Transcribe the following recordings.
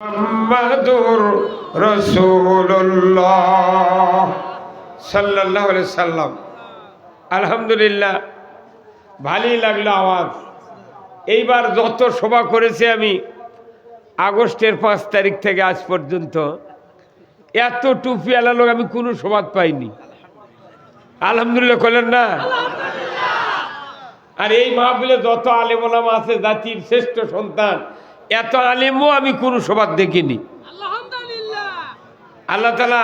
মুহাম্মাদুর রাসূলুল্লাহ সাল্লাল্লাহু আলাইহি সাল্লাম। আলহামদুলিল্লাহ, ভালোই লাগলো আওয়াজ। এইবার যত সভা করেছি আমি আগস্টের 5 তারিখ থেকে আজ পর্যন্ত, এত টুপিওয়ালা লোক আমি কোনো সভা পাইনি। আলহামদুলিল্লাহ বলেন না? আর এই মাহফিলে যত আলেম ওলামা আছে, জাতির শ্রেষ্ঠ সন্তান, এত আলেমও আমি কোনো সভা দেখিনি। আল্লাহ তাআলা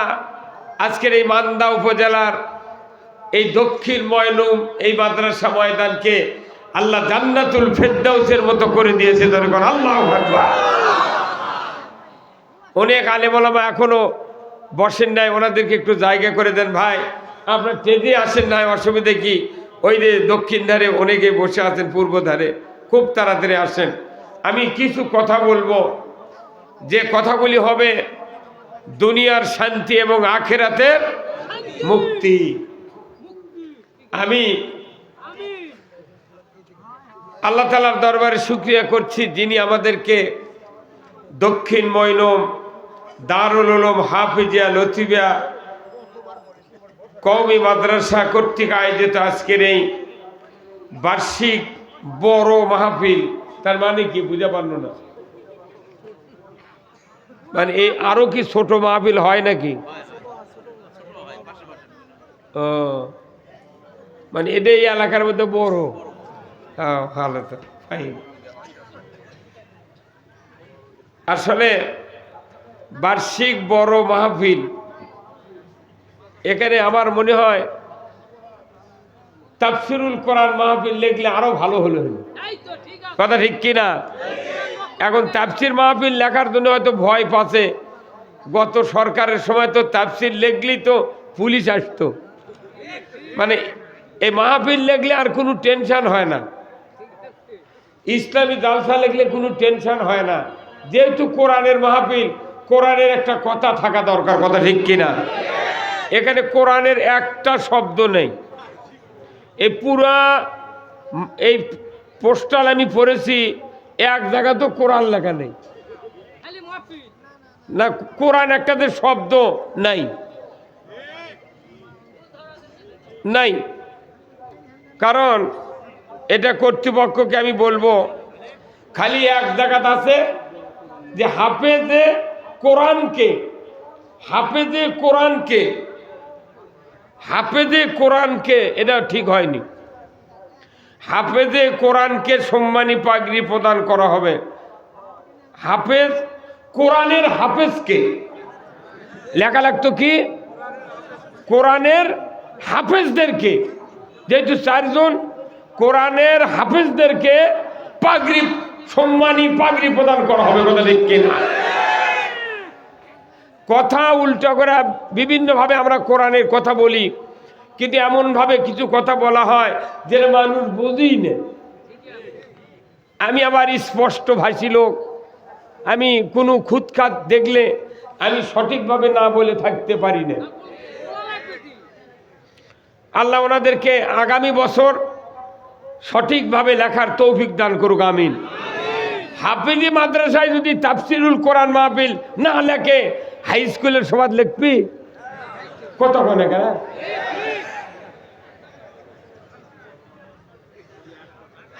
আজকের এই মান্দা উপজেলার এই দক্ষিণ ময়নুম এই মাদ্রাসা ময়দানকে আল্লাহ জান্নাতুল ফেরদাউসের মতো করে দিয়েছে। ধরে আল্লাহু আকবার। অনেক আলেম ওলামা এখনো বসেন নাই, ওনাদেরকে একটু জায়গা করে দেন। ভাই আপনার টেজে আসেন নাই, অসুবিধে কি? ওই যে দক্ষিণ ধারে অনেকে বসে আছেন, পূর্ব ধারে, খুব তাড়াতাড়ি আসেন। আমি কিছু কথা বলবো, যে কথাগুলি হবে দুনিয়ার শান্তি এবং আখিরাতের মুক্তি। আমি আল্লাহ তাআলার দরবারে শুকরিয়া করছি, যিনি আমাদেরকে দক্ষিণ ময়নুম দারুল উলুম হাফিজিয়া লতিফিয়া কওমি মাদ্রাসা কর্তৃক আয়োজিত আজকের এই বার্ষিক বড় মাহফিল, তার মানে কি বুঝা পারলো না? মানে এই আরো কি ছোট মাহফিল হয় নাকি? ও মানে এটা এই এলাকার মধ্যে বড়। হ্যাঁ, ভালো তো। আসলে বার্ষিক বড় মাহফিল, এখানে আমার মনে হয় তাফসিরুল কোরআন মাহফিল লিখলে আরো ভালো হলো। কথা ঠিক কিনা? এখন তাফসির মাহফিল লেখার জন্য হয়তো ভয় পাচ্ছে। গত সরকারের সময় তো তাফসির লিখলেই তো পুলিশ আসতো। মানে এই মাহফিল লিখলে আর কোনো টেনশন হয় না, ইসলামী জালসা লিখলে কোনো টেনশন হয় না। যেহেতু কোরআনের মাহফিল, কোরআনের একটা কথা থাকা দরকার। কথা ঠিক কিনা? এখানে কোরআনের একটা শব্দ নেই। এই পুরা এই পোস্টাল আমি পড়েছি, এক জায়গা তো কোরআন লেখা নেই না, কোরআন একটাতে শব্দ নাই নাই। কারণ এটা কর্তৃপক্ষকে আমি বলবো, খালি এক জায়গাতে আছে যে হাফেজে কোরআনকে, হাফেজে কোরআনকে, হাফেজে কোরআনকে, এটা ঠিক হয়নি। হাফেজে কোরআনকে সম্মানী পাগড়ি প্রদান করা হবে। হাফেজ কোরআনের হাফেজকে লেখা লাগতো কি? কোরআনের হাফেজদেরকে, যেহেতু 4 জন কোরআনের হাফেজদেরকে পাগড়ি, সম্মানী পাগড়ি প্রদান করা হবে। কথা ঠিক কিনা? কথা উল্টো করে বিভিন্নভাবে আমরা কোরআনের কথা বলি, কিন্তু এমনভাবে কিছু কথা বলা হয় যেটা মানুষ বুঝেই না। আমি আবার স্পষ্ট ভাষী লোক, আমি কোনো খুঁতখাত দেখলে আমি সঠিকভাবে না বলে থাকতে পারি না। আল্লাহ ওনাদেরকে আগামী বছর সঠিকভাবে লেখার তৌফিক দান করুক, আমিন। হাফিজি মাদ্রাসায় যদি তাফসিরুল কোরআন মাহফিল না লেখে, হাই স্কুলের সবাদ লিখবি কতক্ষণ? এখানে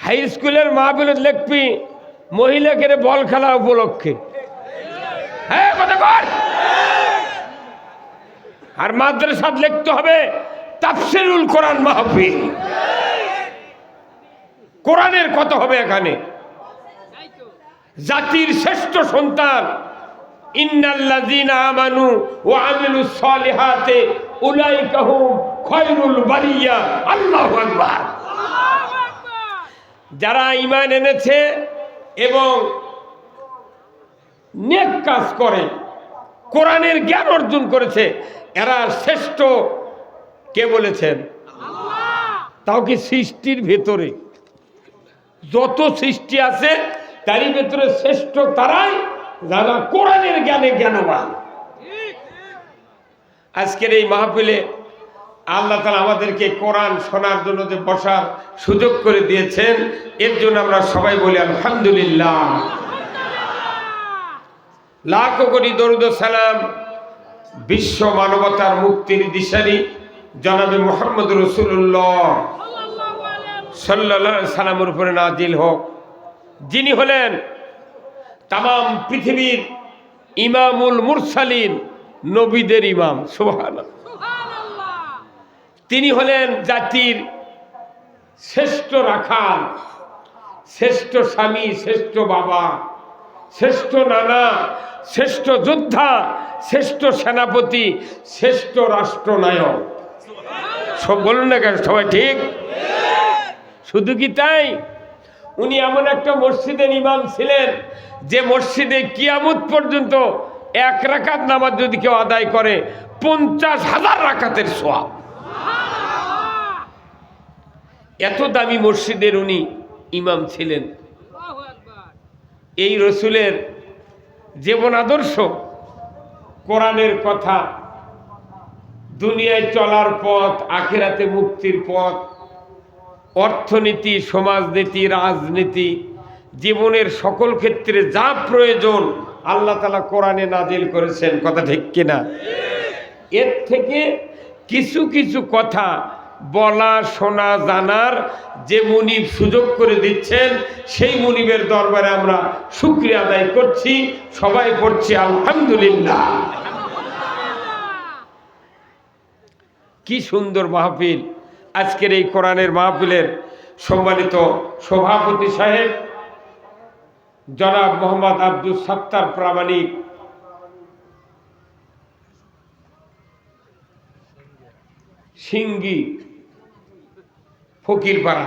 হাই স্কুলের মাহফিল লিখবি মহিলাকে বল খেলা উপলক্ষে। হ্যাঁ, কতক্ষণ? আর মাদ্রাসাত লিখতে হবে তাফসিরুল কোরআন মাহফিল। কোরআনের কত হবে এখানে? জাতির শ্রেষ্ঠ সন্তান, ইন্নাল্লাযীনা আমানু ওয়া আমিলুস সালিহাতি উলাইকা হুম খায়রুল বারিয়া। আল্লাহু আকবার। যারা ঈমান এনেছে এবং নেক কাজ করে, কোরআনের জ্ঞান অর্জন করেছে, এরা শ্রেষ্ঠ। কে বলেছেন? আল্লাহ। তাও কি সৃষ্টির ভেতরে যত সৃষ্টি আছে তারই ভেতরে শ্রেষ্ঠ তারাই যারা কোরআনের জ্ঞানে জ্ঞানবান। আজকের এই মাহফিলে আল্লাহ তাআলা আমাদেরকে কোরআন শোনার জন্য যে বসার সুযোগ করে দিয়েছেন, এর জন্য আমরা সবাই বলি আলহামদুলিল্লাহ। লাখো কোটি দরুদ ও সালাম বিশ্ব মানবতার মুক্তির দিশারি জনাবে মুহাম্মদ রাসূলুল্লাহ সাল্লাল্লাহু আলাইহি সাল্লামের উপরে নাজিল হোক, যিনি হলেন তামাম পৃথিবীর ইমামুল মুরসালিন, নবীদের ইমাম। সুবহানাল্লাহ। তিনি হলেন জাতির শ্রেষ্ঠ রাখাল, শ্রেষ্ঠ স্বামী, শ্রেষ্ঠ বাবা, শ্রেষ্ঠ নানা, শ্রেষ্ঠ যোদ্ধা, শ্রেষ্ঠ সেনাপতি, শ্রেষ্ঠ রাষ্ট্রনায়ক। সব বলুন না কেন সবাই? ঠিক। শুধু কি তাই, উনি এমন একটা মসজিদের ইমাম ছিলেন যে মসজিদে কিয়ামত পর্যন্ত এক রাকাত নামাজ যদি কেউ আদায় করে 50,000 রাকাতের সওয়াব। এত দামি মসজিদের উনি ইমাম ছিলেন। এই রসুলের জীবন আদর্শ, কোরআনের কথা, দুনিয়ায় চলার পথ, আখিরাতে মুক্তির পথ, অর্থনীতি, সমাজনীতি, রাজনীতি, জীবনের সকল ক্ষেত্রে যা প্রয়োজন আল্লাহ তাআলা কোরআনে নাজিল করেছেন। কথা ঠিক কিনা? এর থেকে কিছু কিছু কথা বলা, শোনা, জানার যে মুনিব সুযোগ করে দিচ্ছেন, সেই মুনিবের দরবারে আমরা শুকরিয়া আদায় করছি। সবাই পড়ছি আলহামদুলিল্লাহ। কি সুন্দর মাহফিল আজকের এই কোরআনের মাহফিলের। সম্মানিত সভাপতি সাহেব জনাব মোহাম্মদ আব্দুল সাত্তার প্রামাণিক, সিঙ্গি ফকিরপাড়া,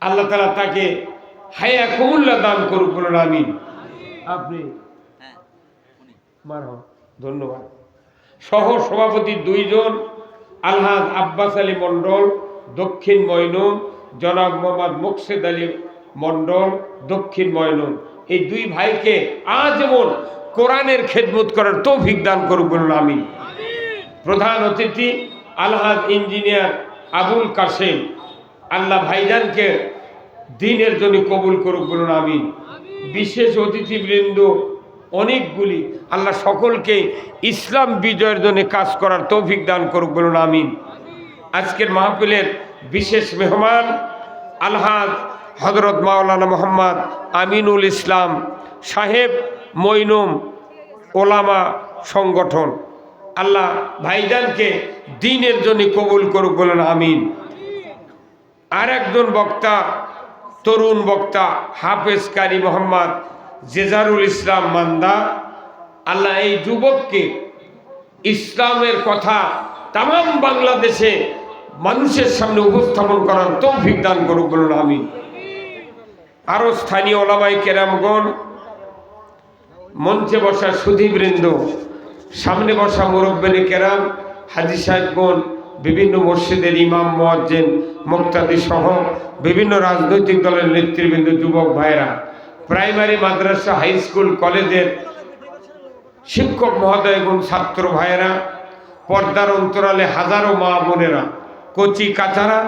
আল্লাহ তাআলা তাকে হায়া কুমুল্লাহ দান করুক, বলুন আমিন। আপনি ধন্যবাদ। সহ সভাপতি 2 জন, আলহাজ আব্বাস আলী মন্ডল দক্ষিণ ময়নম, জনাব মোহাম্মদ মুকসেদ আলী মন্ডল দক্ষিণ ময়নম। এই 2 ভাইকে আজীবন কোরআনের খেদমত করার তৌফিক দান করুক, বলুন আমিন। প্রধান অতিথি আলহাজ ইঞ্জিনিয়ার আবুল কাসেম, আল্লাহ ভাইজানকে দ্বীনের জন্য কবুল করুক, বলুন আমিন। বিশেষ অতিথিবৃন্দ অনেকগুলি, আল্লাহ সকলকে ইসলাম বিজয়ের জন্য কাজ করার তৌফিক দান করুক, বলুন আমিন। আজকের মাহফিলের বিশেষ মেহমান আলহাজ হযরত মাওলানা মোহাম্মদ আমিনুল ইসলাম সাহেব, মইনম ওলামা সংগঠন। আল্লাহ ভাইজানকে দ্বীনের জন্য কবুল করুক, বলুন আমিন। আর একজন বক্তা, তরুণ বক্তা হাফেজ কারি মোহাম্মদ জেজারুল ইসলাম মান্দা। আল্লাহ এই যুবককে ইসলামের কথা তামাম বাংলাদেশে মানুষের সামনে উপস্থাপন করার তৌফিক দান করুক, বলুন আমিন। আরো স্থানীয় ওলামায়ে কেরামগণ, মঞ্চে বসা সুধীবৃন্দ, সামনে বসা মুরব্বিনে কেরাম, হাজী সাহেবগণ, বিভিন্ন মসজিদের ইমাম, মুয়াজ্জিন, মুক্তাদি সহ বিভিন্ন রাজনৈতিক দলের নেতৃবৃন্দ, যুবক ভাইরা, প্রাইমারি, মাদ্রাসা, হাই স্কুল, কলেজের শিক্ষক মহোদয়গণ, ছাত্র ভাইয়েরা, পর্দার অন্তরালে হাজারো মা বোনেরা, কচি কাচারা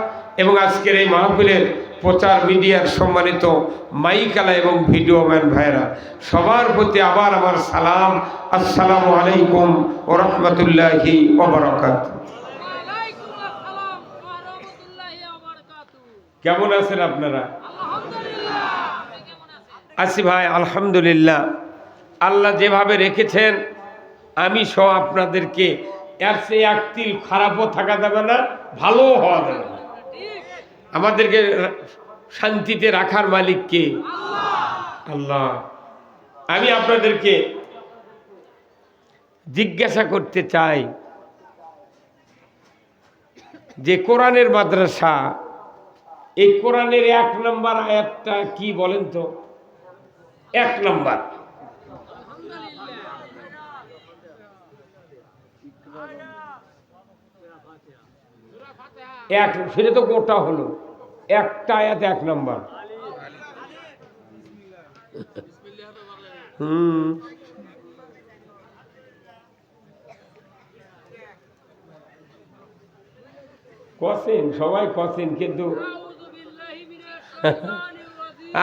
এবং আজকের এই মাহফিলের প্রচার মিডিয়ার সম্মানিত মাইকালা এবং ভিডিওম্যান ভাইয়েরা, সবার প্রতি আবার আমার সালাম। আসসালামু আলাইকুম ওয়া রাহমাতুল্লাহি ওয়া বারাকাতুহু। কেমন আছেন আপনারা? আছি ভাই, আলহামদুলিল্লাহ। আল্লাহ যেভাবে রেখেছেন আমি সহ আপনাদেরকে, এর চেয়ে এক তিল খারাপও থাকা যাবে না, ভালোও হওয়া যাবে না। আমাদেরকে শান্তিতে রাখার মালিক কে? আল্লাহ। আমি আপনাদেরকে জিজ্ঞাসা করতে চাই যে কোরআনের মাদ্রাসা, এই কোরআনের 1 নম্বর আয়াতটা কি বলেন তো? 1 নম্বর, সেটা তো গোটা হলো, একটা আয়াত 1 নম্বর। কসেন, সবাই কসেন, কিন্তু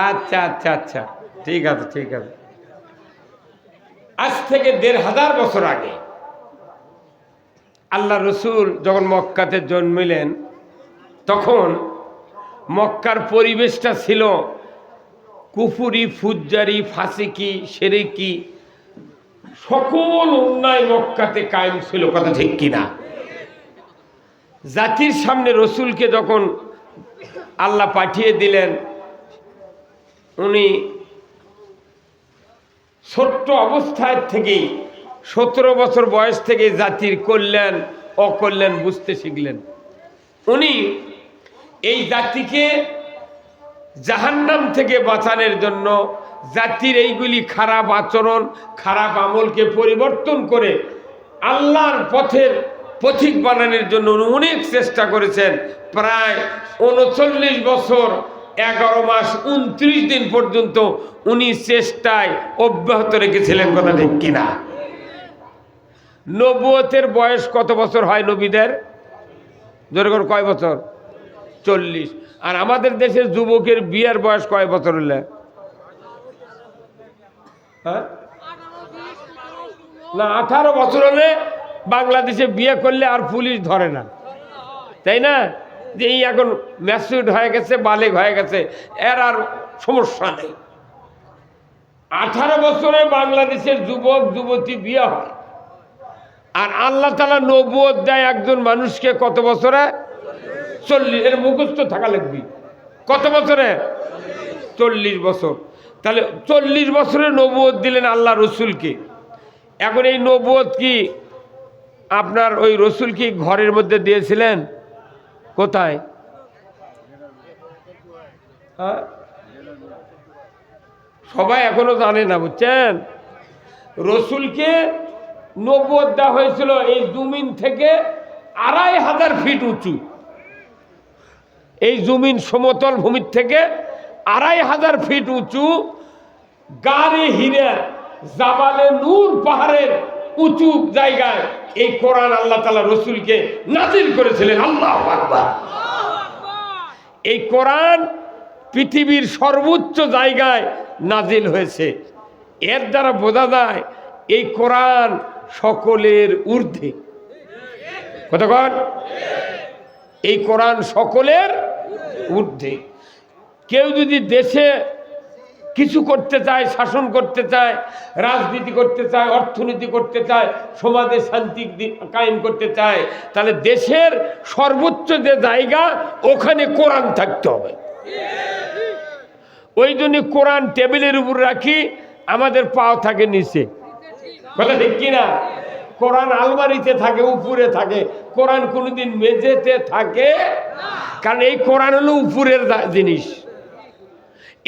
আচ্ছা আচ্ছা আচ্ছা, ঠিক আছে ঠিক আছে। থেকে 1500 বছর আগে আল্লাহ রসুল যখন মক্কাতে জন্মিলেন, তখন মক্কার পরিবেশটা ছিল কুফুরি, ফুজ্জারি, ফাসিকি, শিরকি, সকল অন্যায় মক্কাতে কায়েম ছিল। কথা ঠিক কিনা? জাতির সামনে রসুলকে যখন আল্লাহ পাঠিয়ে দিলেন, উনি ছোট্ট অবস্থায় থেকেই 17 বছর বয়স থেকে জাতির কল্যাণ অকল্যাণ বুঝতে শিখলেন। উনি এই জাতিকে জাহান্নাম থেকে বাঁচানোর জন্য জাতির এইগুলি খারাপ আচরণ, খারাপ আমলকে পরিবর্তন করে আল্লাহর পথের পথিক বানানোর জন্য উনি অনেক চেষ্টা করেছেন। প্রায় 39 বছর 11 মাস 29 দিন পর্যন্ত উনি চেষ্টায় অব্যাহত রেখেছিলেন। কথা ঠিক কিনা? নবুয়তের বয়স কত বছর হয় নবীদের? যেরকম কয় বছর? 40। আর আমাদের দেশের যুবকের বিয়ের বয়স কয় বছর হলে? হ্যাঁ না, 18 বছর হলে বাংলাদেশে বিয়ে করলে আর পুলিশ ধরে না, তাই না? যে এই এখন ম্যাচিউরড হয়ে গেছে, বালেগ হয়ে গেছে, এর আর সমস্যা নেই। 18 বছরে বাংলাদেশের যুবক যুবতী বিয়ে হয়। আর আল্লাহ তাআলা নবুয়ত দেয় একজন মানুষকে কত বছরে? 40। এর মুখস্থ থাকা লাগবে। কত বছরে? 40 বছর। তাহলে 40 বছরে নবুয়ত দিলেন আল্লাহ রসুলকে। এখন এই নবুয়ত কি আপনার ওই রসুল কি ঘরের মধ্যে দিয়েছিলেন? কোথায়? সবাই এখনো জানে না, বুঝছেন? রসুলকে নবুয়ত দেওয়া হয়েছিল এই জমিন থেকে 2500 ফিট উঁচু। এই জমিন সমতল ভূমির থেকে 2500 ফিট উঁচু গারে হিরা জাবালে নূর পাহাড়ের উঁচু জায়গায় এই কোরআন আল্লাহ তাআলা রসুলকে নাজিল করেছিলেন। আল্লাহু আকবার। এই কোরআন পৃথিবীর সর্বোচ্চ জায়গায় নাজিল হয়েছে। এর দ্বারা বোঝা যায় এই কোরআন সকলের ঊর্ধ্বে। কতক্ষণ? এই কোরআন সকলের ঊর্ধ্বে। কেউ যদি দেশে কিছু করতে চায়, শাসন করতে চায়, রাজনীতি করতে চায়, অর্থনীতি করতে চায়, সমাজে শান্তি কায়েম করতে চায়, তাহলে দেশের সর্বোচ্চ যে জায়গা ওখানে কোরআন থাকতে হবে। ওই জন্য কোরআন টেবিলের উপর রাখি, আমাদের পাও থাকে নিচে। কথা ঠিক কিনা? কোরআন আলমারিতে থাকে, উপরে থাকে। কোরআন কোনোদিন মেঝেতে থাকে, কারণ এই কোরআন হলো উপরের জিনিস।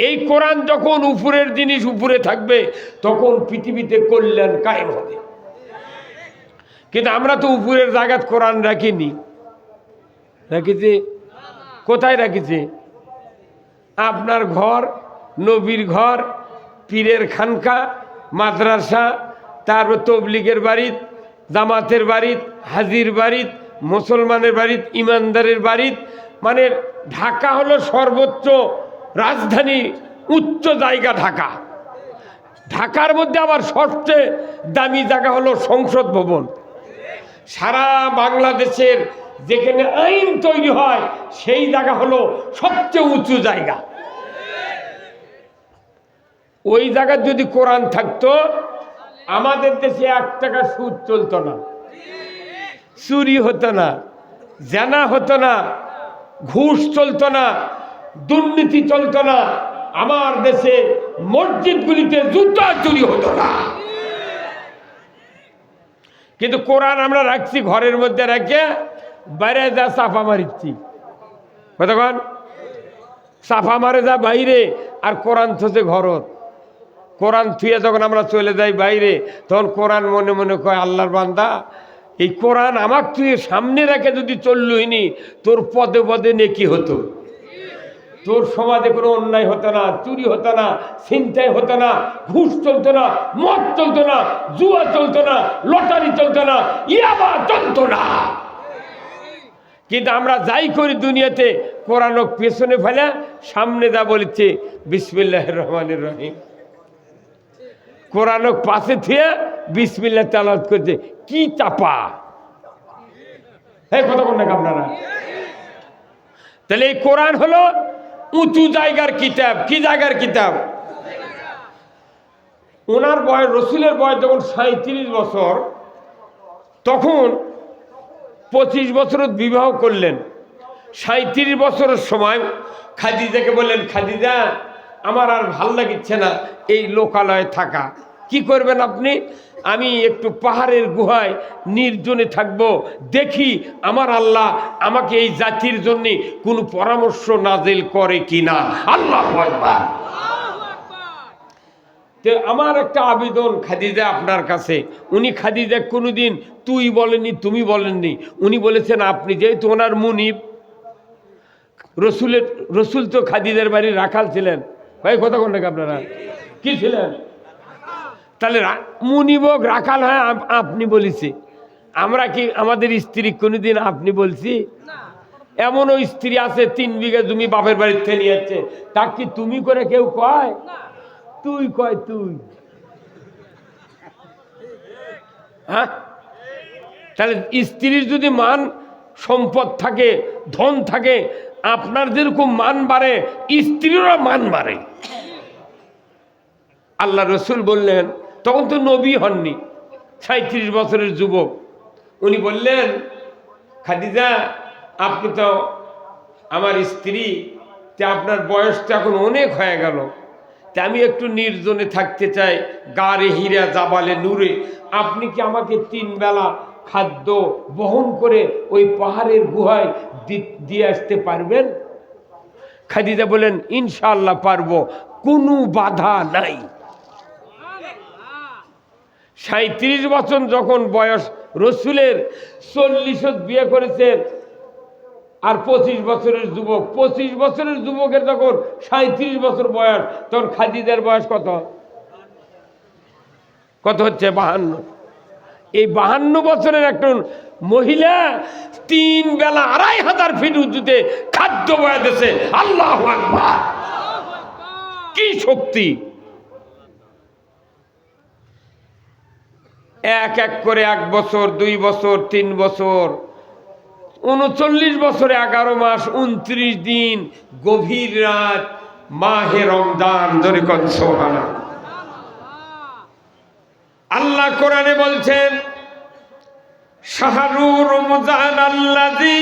এই কোরআন যখন উপরের জিনিস উপরে থাকবে, তখন পৃথিবীতে কল্যাণ কায়েম হবে। কিন্তু আমরা তো উপরের জায়গায় কোরআন রাখিনি। রাখিছি কোথায়? রাখিছি আপনার ঘর, নবীর ঘর, পীরের খানকা, মাদ্রাসা, তারপর তবলিগের বাড়িত, জামাতের বাড়িত, হাজির বাড়িত, মুসলমানের বাড়িত, ইমানদারের বাড়িত। মানে ঢাকা হলো সর্বোচ্চ রাজধানী, উচ্চ জায়গা ঢাকা। ঢাকার মধ্যে আবার সবচেয়ে দামি জায়গা হলো সংসদ ভবন। সারা বাংলাদেশের যেখানে আইন তৈরি হয় সেই জায়গা হলো সবচেয়ে উঁচু জায়গা। ওই জায়গায় যদি কোরআন থাকতো, আমাদের দেশে 1 টাকা সুদ চলতো না, চুরি হতো না, জানা হতো না, ঘুষ চলতো না, দুর্নীতি চলতো না। আমার দেশে মসজিদগুলিতে জুতা চুরি হতো না। কিন্তু কোরআন আমরা রাখছি ঘরের মধ্যে, রেখে বাইরে যা চাপা মারিচ্ছি। কতক্ষণ চাপা মারে যা বাইরে, আর কোরআন থসে ঘরত। কোরআন থুয়ে যখন আমরা চলে যাই বাইরে, তখন কোরআন মনে মনে কয়, আল্লাহর বান্দা, এই কোরআন আমার তুই সামনে রেখে যদি চললুইনি, তোর পদে পদে নেকি হতো। তোর সমাজে কোনো অন্যায় হতো না, চুরি হতো না, ছিনতাই হতো না, ঘুষ চলতো না, মদ চলতো না, জুয়া চলতো না, লটারি চলতো না, ইয়াবা চলতো না। কিন্তু আমরা যাই করি দুনিয়াতে, কোরআন পেছনে ফেলে সামনে যা বলেছে বিসমিল্লাহির রহমানির রহিম। কোরআন পাশে থুয়ে বিসমিল্লাহ তেলাওয়াত করছে, কি চাপা! এই কথা বলেন আপনারা। তাহলে এই কোরআন হলো উঁচু জায়গার কিতাব। কি জায়গার কিতাব? ওনার বয়স, রসুলের বয়স যখন 37 বছর, তখন 25 বছরত বিবাহ করলেন। 37 বছরের সময় খাদিজাকে বললেন, খাদিজা আমার আর ভাল লাগিচ্ছে না এই লোকালয়ে থাকা, কি করবেন আপনি? আমি একটু পাহাড়ের গুহায় নির্জনে থাকবো, দেখি আমার আল্লাহ আমাকে এই জাতির জন্য কোনো পরামর্শ নাজিল করে কিনা। আল্লাহু আকবার। তো আমার একটা আবেদন খাদিজা আপনার কাছে। উনি খাদিজা কোনোদিন তুই বলেননি, তুমি বলেননি, উনি বলেছেন আপনি, যেহেতু ওনার মুনিব। রসুল তো খাদিজার বাড়ির রাখাল ছিলেন। ভাই কথা কোন নাকি আপনারা? কি ছিলেন? তাহলে মুনিবক রাখাল হয় আপনি বলেছি। আমরা কি আমাদের স্ত্রী কোনোদিন আপনি বলছি? এমনও স্ত্রী আছে 3 বিঘা জমি বাপের বাড়ির থেকে নিয়ে যাচ্ছে, তা কি তুমি করে কেউ কয়? তুই কয় তুই। হ্যাঁ, তাহলে স্ত্রীর যদি মান সম্পদ থাকে, ধন থাকে, আপনার যেরকম মান বাড়ে স্ত্রীরও মান বাড়ে। আল্লাহ রসুল বললেন, তখন তো নবী হননি, 37 বছরের যুবক। উনি বললেন, খাদিজা আপনি তো আমার স্ত্রী, তা আপনার বয়সটা এখন অনেক হয়ে গেল, তা আমি একটু নির্জনে থাকতে চাই, গারে হীরা জাবালে নূরে। আপনি কি আমাকে 3 বেলা খাদ্য বহন করে ওই পাহাড়ের গুহায় দিয়ে আসতে পারবেন? খাদিজা বলেন, ইনশাআল্লাহ পারবো, কোনো বাধা নাই। 37 বছর যখন বয়স, রসুলের 40 বিয়ে করেছেন, আর 25 বছরের যুবক। 25 বছরের যুবকের যখন 37 বছর বয়স, তখন খাদিজার বয়স কত? কত হচ্ছে? 52। এই 52 বছরের একজন মহিলা 3 বেলা 2500 ফিট উঁচুতে খাদ্য বয়া দিয়েছে। আল্লাহু আকবার! কি শক্তি! এক এক করে 1 বছর, 2 বছর, 3 বছর, 39 বছরে 11 মাস 29 দিন, গভীর রাত, মাহে রমজান। ধরে কোন সুবহানাল্লাহ। আল্লাহ কোরআনে বলছেন, শাহরু রমজান আল্লাযী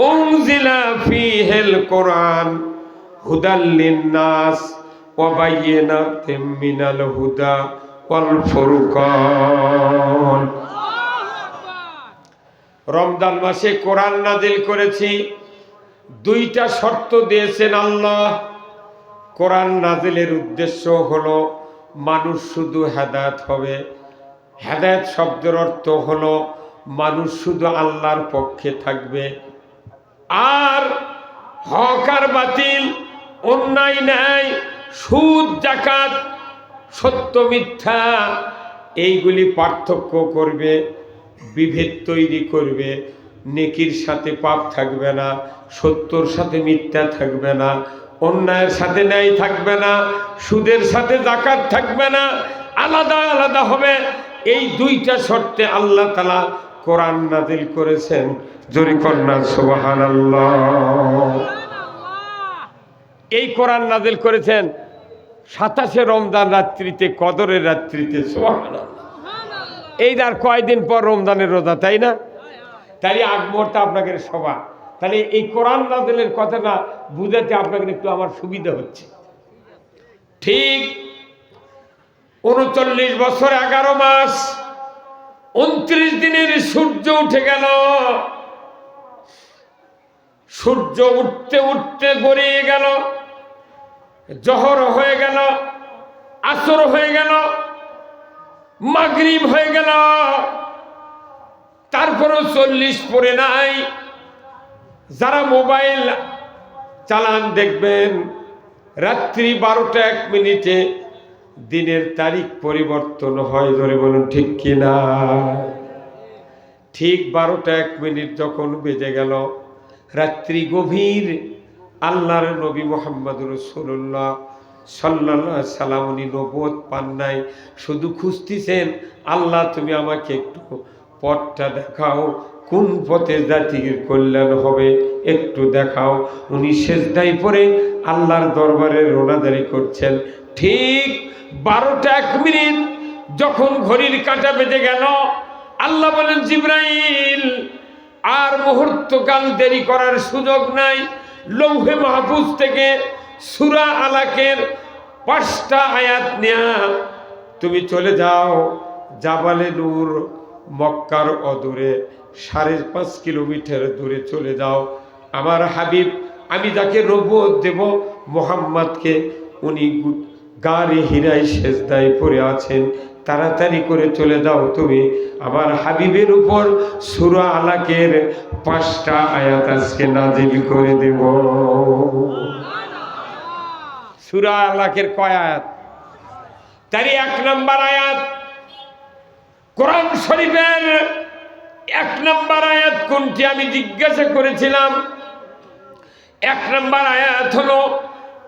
উনজিলা ফীহিল কোরআন হুদাল লিন-নাস ওয়া বায়্যিনাতিম মিনাল হুদা ওয়াল ফুরকান। রমজান মাসে কোরআন নাজিল করেছি। 2টা শর্ত দিয়েছেন আল্লাহ। কোরআন নাজিলের উদ্দেশ্য হলো মানুষ শুধু হেদায়েত হবে। হেদায়েত শব্দের অর্থ হলো মানুষ শুধু আল্লাহর পক্ষে থাকবে, আর হক আর বাতিল, অন্যায় ন্যায়, সুদ জাকাত, সত্য মিথ্যা, এইগুলি পার্থক্য করবে, বিভেদ তৈরি করবে। নেকির সাথে পাপ থাকবে না, সত্যর সাথে মিথ্যা থাকবে না, অন্যায়ের সাথে ন্যায় থাকবে না, সুদের সাথে যাকাত থাকবে না, আলাদা আলাদা হবে। এই 2টা শর্তে আল্লাহ তাআলা কোরআন নাযিল করেছেন। জোরে কন্যা সুবহানাল্লাহ। এই কোরআন নাযিল করেছেন 27শে রমজান রাত্রিতে, কদরের রাত্রিতে। সুবহানাল্লাহ। এই আর কয়দিন পর রমজানের রোজা, তাই না? তাই আগ মুহূর্তে আপনাদের সভা। তাহলে এই কোরআন নাযিলের কথাটা বুঝাতে আপনাদের একটু আমার সুবিধা হচ্ছে। ঠিক 39 বছর 11 মাস 29 দিনের সূর্য উঠে গেল। সূর্য উঠতে উঠতে গড়িয়ে গেল, জোহর হয়ে গেল, আসর হয়ে গেল, মাগরিব হয়ে গেল, তারপরও 40 পরে নাই। যারা মোবাইল চালান দেখবেন, রাত্রি 12টা 1 মিনিটে দিনের তারিখ পরিবর্তন হয়। ধরে বলুন ঠিক কিনা? ঠিক 12টা 1 মিনিট যখন বেজে গেল, রাত্রি গভীর, আল্লাহর নবী মুহাম্মদ রাসূলুল্লাহ সাল্লাল্লাহু আলাইহি সাল্লাম উনি নবুয়ত পান নাই, শুধু খুঁজতেছেন আল্লাহ তুমি আমাকে একটু পথটা দেখাও, কোন পথে জাতির কল্যাণ হবে একটু দেখাও। উনি সেজদায় পড়ে আল্লাহর দরবারে রোনাদারি করছেন। ঠিক 12টা 1 মিনিট যখন ঘড়ির কাঁটা বেজে গেল, আল্লাহ বলেন জিবরাইল আর মুহূর্তকাল দেরি করার সুযোগ নাই। লৌহে মাহফুজ থেকে সূরা আলাকের 5টা আয়াত নেয়া তুমি চলে যাও জাবালে নূর, মক্কার অদূরে 5.5 কিলোমিটার দূরে চলে যাও। আমার হাবিব আমি যাকে নবুয়ত দেব মুহাম্মদকে, উনি গারে হিরায় সেজদায় পড়ে আছেন, তাড়াতাড়ি করে চলে যাও তুমি। আমার হাবিবের উপর সূরা আলাকের 5টা আয়াত আজকে নাজিল করে দেব। সূরা আলাকের কয় আয়াত? তারই 1 নম্বর আয়াত। কোরআন শরীফের 1 নম্বর আয়াত কোনটি আমি জিজ্ঞাসা করেছিলাম। 1 নম্বর আয়াত হলো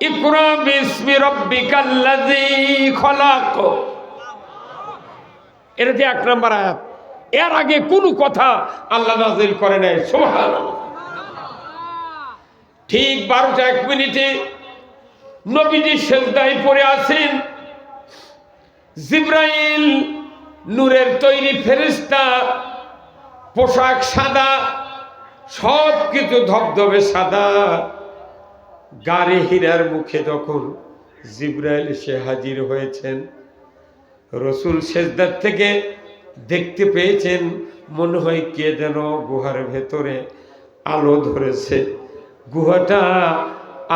ইকরা বিসমি রাব্বিকাল্লাযী খলাক। এটা যে 1 নম্বর আয়াত। এর আগে কোনো কথা আল্লাহ নাযিল করে নাই। সুবহানাল্লাহ। ঠিক 12টা 1 মিনিটে নবীজি সেজদায় পড়ে আছেন। জিবরাইল নূরের তৈরি ফেরেশতা, পোশাক সাদা, সব কিছু ধবধবে সাদা। গারে হীরার মুখে যখন জিবরাইল এসে হাজির হয়েছেন, রসুল সেজদার থেকে দেখতে পেয়েছেন মনে হয় কে যেন গুহার ভেতরে আলো ধরেছে, গুহাটা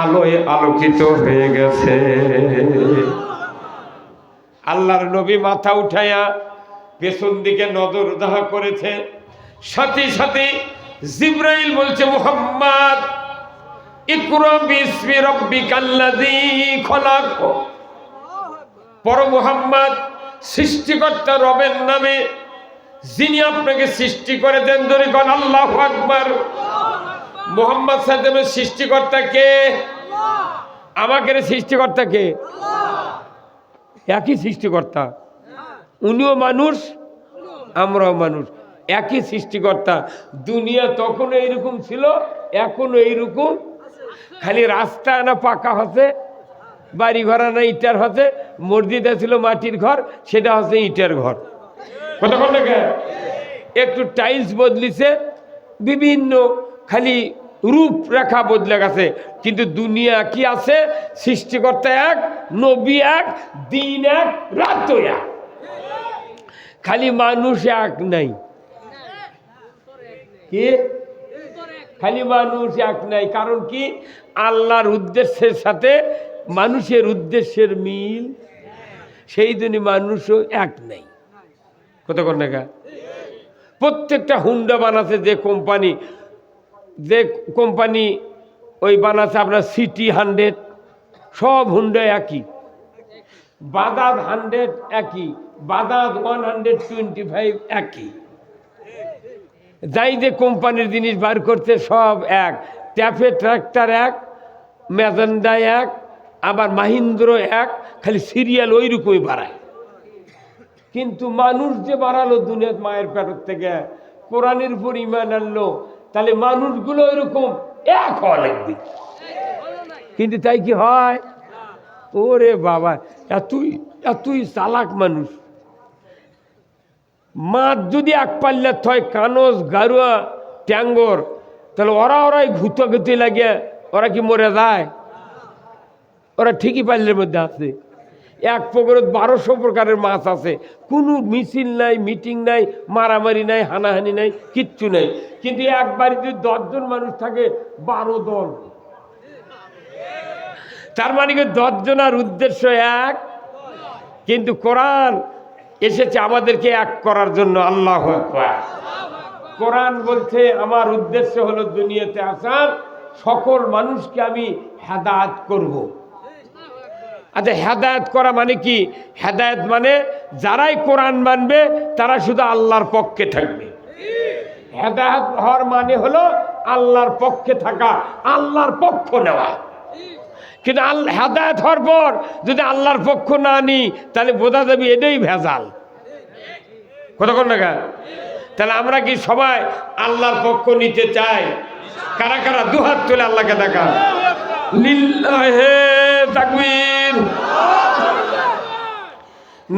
আলোয় আলোকিত হয়ে গেছে। আল্লাহর নবী মাথা উঠাইয়া পেছন দিকে নজর দাহা করেছে। সাথে সাথে জিবরাইল বলছে মুহাম্মদ ইকরা বিসমি রাব্বিকাল্লাযী খলাক। পর মুহাম্মদ সৃষ্টিকর্তা রবের নামে, যিনি আপনাকে সৃষ্টি করে দেন, ধরে কোন আল্লাহু আকবার। মুহাম্মদ সাল্লাল্লাহু সৃষ্টিকর্তা কে? আমাকে সৃষ্টিকর্তা কে? একই সৃষ্টিকর্তা। উনিও মানুষ, আমরাও মানুষ, একই সৃষ্টিকর্তা। দুনিয়া তখনও এইরকম ছিল, এখনো এইরকম। খালি রাস্তা না পাকা হচ্ছে, বাড়ি ঘর না ইটার হচ্ছে, মসজিদে ছিল মাটির ঘর, সেটা হচ্ছে ইটের ঘর। কতক্ষণ লাগে একটু টাইলস বদলিছে, বিভিন্ন খালি রূপরেখা বদলে গেছে, কিন্তু দুনিয়া কি আছে? সৃষ্টিকর্তা এক, নবী এক, দিন এক, রাত এক, খালি মানুষ এক নাই। কি খালি মানুষ এক নাই? কারণ কি? আল্লাহর উদ্দেশ্যের সাথে মানুষের উদ্দেশ্যের মিল, সেই জন্য মানুষও এক নাই। কতক্ষণ দেখা প্রত্যেকটা হুন্ডা বানাচ্ছে যে কোম্পানি ওই বানাচ্ছে আপনার সিটি 100, সব হুন্ডা একই, বাজাজ 100 একই, বাজাজ 125 একই। যাই যে কোম্পানির জিনিস বার করছে সব এক, ট্যাফে ট্রাক্টর এক, ম্যাজেন্ডা এক, আবার মাহিন্দ্র এক, খালি সিরিয়াল ওই রকমই বাড়ায়। কিন্তু মানুষ যে বাড়ালো দুনিয়ার মায়ের পেটের থেকে, কোরআনের উপর ঈমান আনলো, তাহলে মানুষগুলো এরকম এক হওয়া লাগবে। কিন্তু তাই কি হয়? ওরে বাবা, এতই চালাক মানুষ। মাছ যদি এক পাল্লার হয়, কানস, গারুয়া, ট্যাঙ্গর, তাহলে ওরাই ঘুতে লাগে, ওরা কি মরে যায়? ওরা ঠিকই পাল্লের মধ্যে আছে। এক পুকুরে 1200 প্রকারের মাছ আছে, কোনো মিছিল নাই, মিটিং নাই, মারামারি নাই, হানাহানি নাই, কিচ্ছু নাই। কিন্তু একবার যদি 10 জন মানুষ থাকে, 12 দল। তার মানে কি 10 জনের উদ্দেশ্য এক। কিন্তু কোরআন এসেছে আমাদেরকে এক করার জন্য। আল্লাহু আকবার। কোরআন বলছে আমার উদ্দেশ্য হলো দুনিয়াতে আসার, সকল মানুষকে আমি হেদায়েত করব। আচ্ছা, হেদায়েত করা মানে কি? হেদায়েত মানে যারাই কোরআন মানবে তারা শুধু আল্লাহর পক্ষে থাকবে। হেদায়েত হওয়ার মানে হলো আল্লাহর পক্ষে থাকা, আল্লাহর পক্ষ নেওয়া। কিন্তু আল্লাহ হেদায়েত হওয়ার পর যদি আল্লাহর পক্ষ না নিই তাহলে বোঝা যাবে এটাই ভেজাল। কতক্ষণ না? তাহলে আমরা কি সবাই আল্লাহর পক্ষ নিতে চাই? কারা কারা দুহাত তুলে আল্লাহকে দেখান। লিল্লাহে তাকবীর,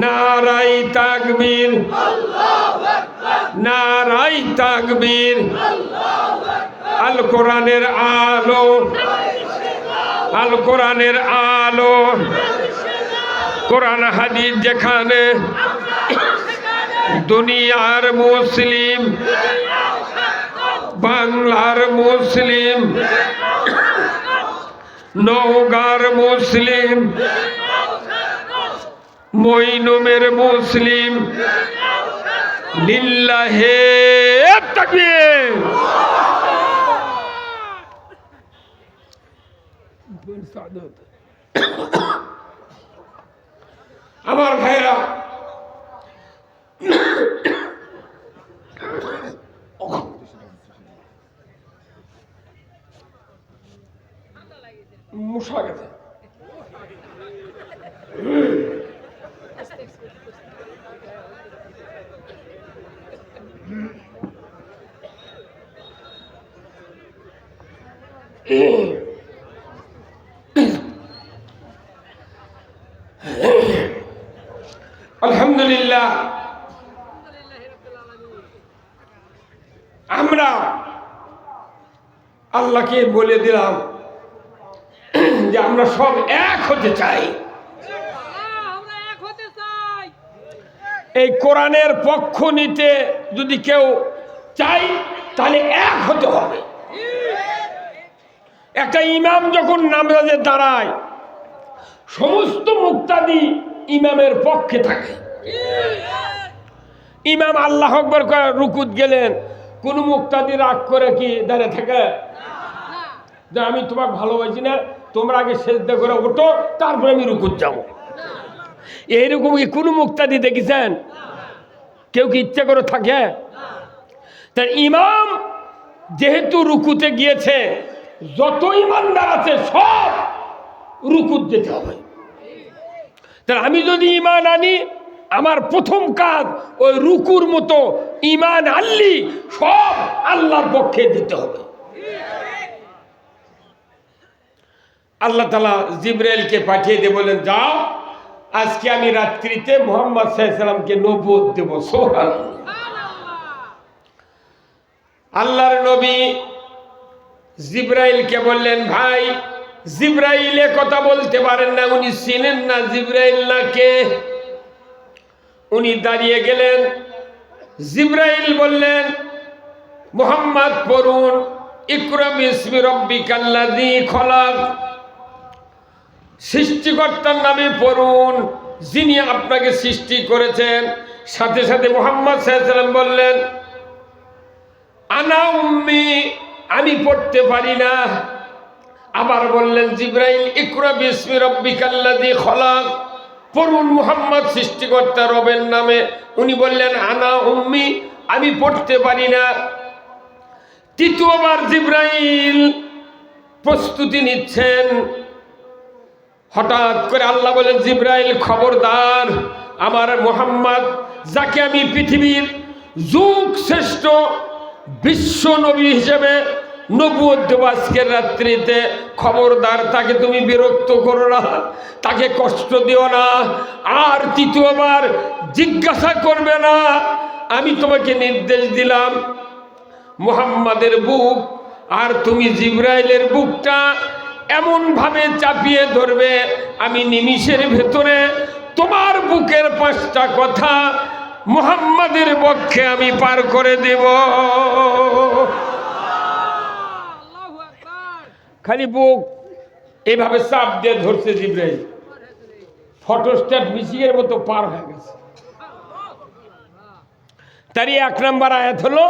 নারাই তাকবীর, নারাই তাকবীর। আল কোরআনের আলো, আল কোরআনের আলো, কোরআন হাদিস যেখানে, দুনিয়ার মুসলিম, বাংলার মুসলিম, নওগাঁর মুসলিম, মইনুমের মুসলিম, লিল্লাহে তাকবীর। আমার ভাইরা, মশা গেছে। আলহামদুলিল্লাহ, আমরা আল্লাহকে বলে দিলাম যে আমরা সব এক হতে চাই। এই কোরআনের পক্ষ নিতে যদি কেউ চাই তাহলে এক হতে হবে। একটা ইমাম যখন নামাজে দাঁড়ায় সমস্ত মুক্তাদি ইমামের পক্ষে থাকে। ইমাম আল্লাহু আকবার করে রুকুত গেলেন, কোন মুক্তাদি রাগ করে কি দাঁড়িয়ে থাকে যে আমি তোমাকে ভালোবাসি না, তোমরা আগে সেজদা করে ওঠো তারপরে আমি রুকুত যাবো? এইরকম কি কোনো মুক্তাদি দেখেছেন? কেউ কি ইচ্ছা করে থাকে? তার ইমাম যেহেতু রুকুতে গিয়েছে, যত ইমানদার আছে সব রুকুত যেতে হবে। তাহলে আমি যদি ইমান আনি, আমার প্রথম কাজ ওই রুকুর মতো ইমান আনলি সব আল্লাহর পক্ষে দিতে হবে। আল্লাহ তাআলা জিবরাইলকে পাঠিয়ে দিয়ে বলেন, যাও আজকে আমি রাত্রিতে মুহাম্মদ সাল্লাল্লাহু আলাইহি সাল্লামকে নবুয়ত দেব। সুবহানাল্লাহ। আল্লাহর নবী জিবরাইলকে বললেন, ভাই জিবরাইলে কথা বলতে পারেন না, উনি চিনেন না জিবরাইল না কে। উনি দাঁড়িয়ে গেলেন। জিবরাইল বললেন, মুহাম্মদ পড়ুন, ইকরা বিসমি রাব্বিকাল্লাযী খলাক। সৃষ্টিকর্তার নামে পড়ুন, যিনি আপনাকে সৃষ্টি করেছেন। সাথে সাথে মুহাম্মদ সাল্লাল্লাহু আলাইহি সাল্লাম বললেন, আনা উম্মি, আমি পড়তে পারি না। আবার বললেন জিবরাইল, ইকরা বিসমি রাব্বিকাল্লাযী খলাক, পড়ুন মুহাম্মদ সৃষ্টিকর্তা রবের নামে। উনি বললেন, আনা উম্মি, আমি পড়তে পারি না। তৃতীয়বার জিবরাইল প্রস্তুতি নিচ্ছেন। হঠাৎ করে আল্লাহ বলেন, জিবরাইল খবরদার, আমার মুহাম্মদ যাকে আমি পৃথিবীর যুগ শ্রেষ্ঠ বিশ্ব নবী হিসেবে নবুয়ত দেব আজকের রাত্রিতে, খবরদার তাকে তুমি বিরক্ত করো না, তাকে কষ্ট দিও না, আর তৃতীয়বার জিজ্ঞাসা করবে না। আমি তোমাকে নির্দেশ দিলাম মুহাম্মাদের বুক আর তুমি জিবরাইলের বুকটা এমন ভাবে চাপিয়ে ধরবে, আমি নিমিষের ভেতরে তোমার বুকের 5টা কথা মুহাম্মাদের পক্ষে আমি পার করে দেব। খালি বুক এইভাবে চাপ দিয়ে ধরছে জিবরাইল, ফটোস্ট্যাট মিশিংয়ের মতো পার হয়ে গেছে। তারই 1 নম্বর আয়াত হলো,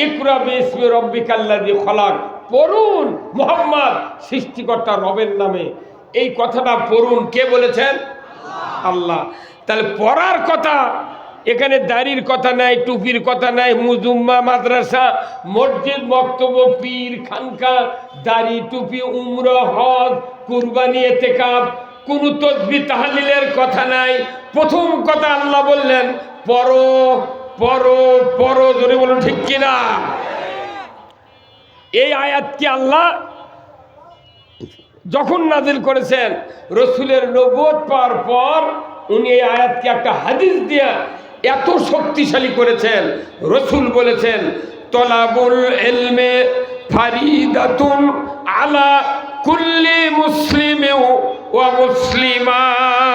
ইকরা বিসমি রাব্বিকাল্লাযী খলাক, পড়ুন মুহাম্মদ সৃষ্টিকর্তা রবের নামে। এই কথাটা পড়ুন কে বলেছেন? আল্লাহ। তাহলে পড়ার কথা এখানে দাড়ির কথা নাই, টুপির কথা নাই, মুজুম্মা, মাদ্রাসা, মসজিদ, মক্তব, পীর, খানকা, দাড়ি, টুপি, উমরা, হজ, কুরবানি, ইতিকাফ, কোন তাসবিহ তাহলিলের কথা নাই। প্রথম কথা আল্লাহ বললেন পরো পরো পরো, জোরে বলুন ঠিক কিনা। এই আয়াতকে আল্লাহ যখন নাজিল করেছেন, রসুলের নবুয়ত পাওয়ার পর উনি এই আয়াতকে একটা হাদিস দিয়া এত শক্তিশালী করেছেন। রসুল বলেছেন তলাবুল ইলমে ফারিদাতুন আলা কুল্লি মুসলিমে ওয়া মুসলিমাত,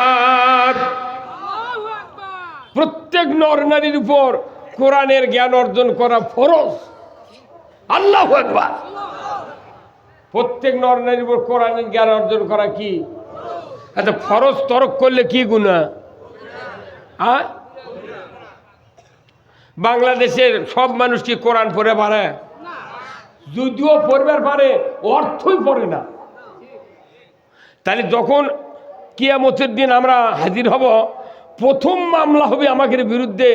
প্রত্যেক নর নারীর উপর কোরআনের জ্ঞান অর্জন করা ফরজ। আল্লাহু আকবার। প্রত্যেক নর নারীর উপর কোরআনের জ্ঞান অর্জন করা কি? আচ্ছা, ফরজ তরক করলে কি গুনাহ? বাংলাদেশের সব মানুষ কি কোরআন পড়ে পারে? যদিও পড়বার পারে, অর্থই পড়ে না। তাহলে যখন কিয়ামতের দিন আমরা হাজির হব, প্রথম মামলা হবে আমাদের বিরুদ্ধে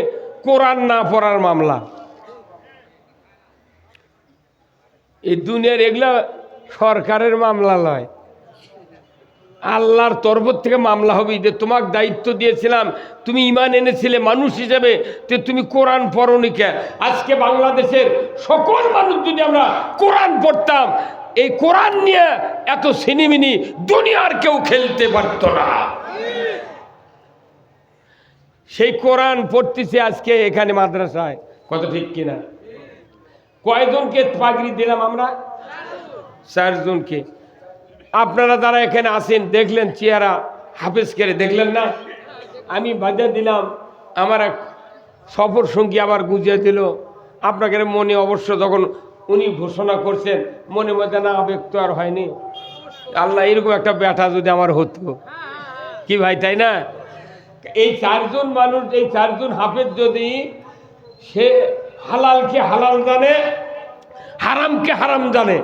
কোরআন না পড়ার মামলা। এই দুনিয়ার এগুলা সরকারের মামলা নয়, আল্লাহর তরফ থেকে মামলা হবে যে তোমাকে দায়িত্ব দিয়েছিলাম, তুমি ঈমান এনেছিলে মানুষ হিসেবে, যে তুমি কোরআন পড়োনি কে। আজকে বাংলাদেশের সকল মানুষ যদি আমরা কোরআন পড়তাম, এই কোরআন নিয়ে এত সিনিমিনি দুনিয়ার কেউ খেলতে পারত না। সেই কোরআন পড়তেছে আজকে এখানে মাদ্রাসায়, কত ঠিক কিনা? কয়জনকে পাগড়ি দিলাম আমরা? 4 জনকে। আপনারা যারা এখানে আসেন দেখলেন চেহারা হাফেজ করে, দেখলেন না? আমি বাজা দিলাম, আমার এক সফর সঙ্গী আবার গুঁজিয়ে দিল। আপনাকে মনে অবশ্য যখন উনি ঘোষণা করছেন, মনে মধ্যে না আবেগ তো আর হয়নি, আল্লাহ এরকম একটা ব্যাটা যদি আমার হতো কি ভাই, তাই না? এই 4 জন মানুষ, এই 4 জন হাফেজ যদি সে হালালকে হালাল জানে, হারামকে হারাম জানে,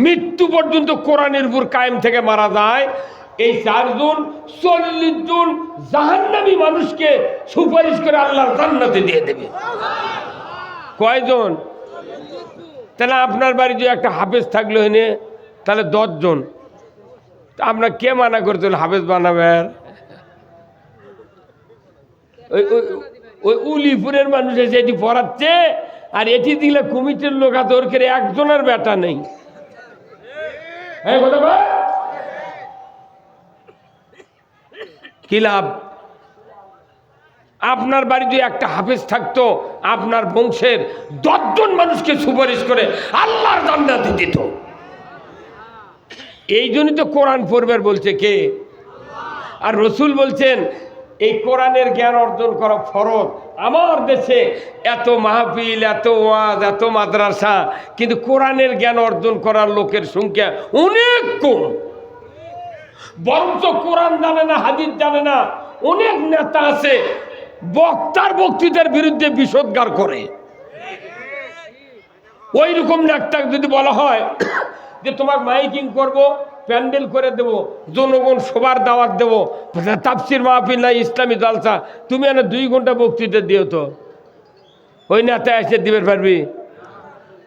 মৃত্যু পর্যন্ত কোরআনের উপর কায়েম থেকে মারা যায়, এই 4 জন 40 জন জাহান্নামী মানুষকে সুপারিশ করে আল্লাহর জান্নাতে দিয়ে দেবে। কয়জন? তাহলে আপনার বাড়ি যে একটা হাফেজ থাকলো এনে, তাহলে 10 জন। আমরা কে মানা করতে হাফেজ বানাবেন? ওই উলিপুরের মানুষ এসে এটি পড়াচ্ছে, আর এটি দিলে কমিটির লোক আছে, ওর করে একজনের বেটা নেই। কি লাভ? আপনার বাড়ি যদি একটা হাফেজ থাকতো, আপনার বংশের 10 জন মানুষকে সুপারিশ করে আল্লাহর জান্নাতে দিত। এই জন্যই তো কোরআন পড়বার বলছে কে? আর রসুল বলছেন এই কোরআনের জ্ঞান অর্জন করা ফরজ। আমার দেশে এত মাহফিল, এত ওয়াজ, এত মাদ্রাসা, কিন্তু কোরআনের জ্ঞান অর্জন করার লোকের সংখ্যা অনেক কম। বরঞ্চ কোরআন জানে না, হাদিস জানে না, অনেক নেতা আছে বক্তার বক্তৃতার বিরুদ্ধে বিষোদ্গার করে। ওই রকম নেতা যদি বলা হয় যে তোমার মাইকিং করব, প্যান্ডেল করে দেব, জনগণ সবার দাওয়াত দেব, তাফসির মাহফিল নাই, ইসলামী জালসা, তুমি এনে 2 ঘন্টা বক্তৃতা দিও, তো ওই নেতা এসে দিবে পারবি?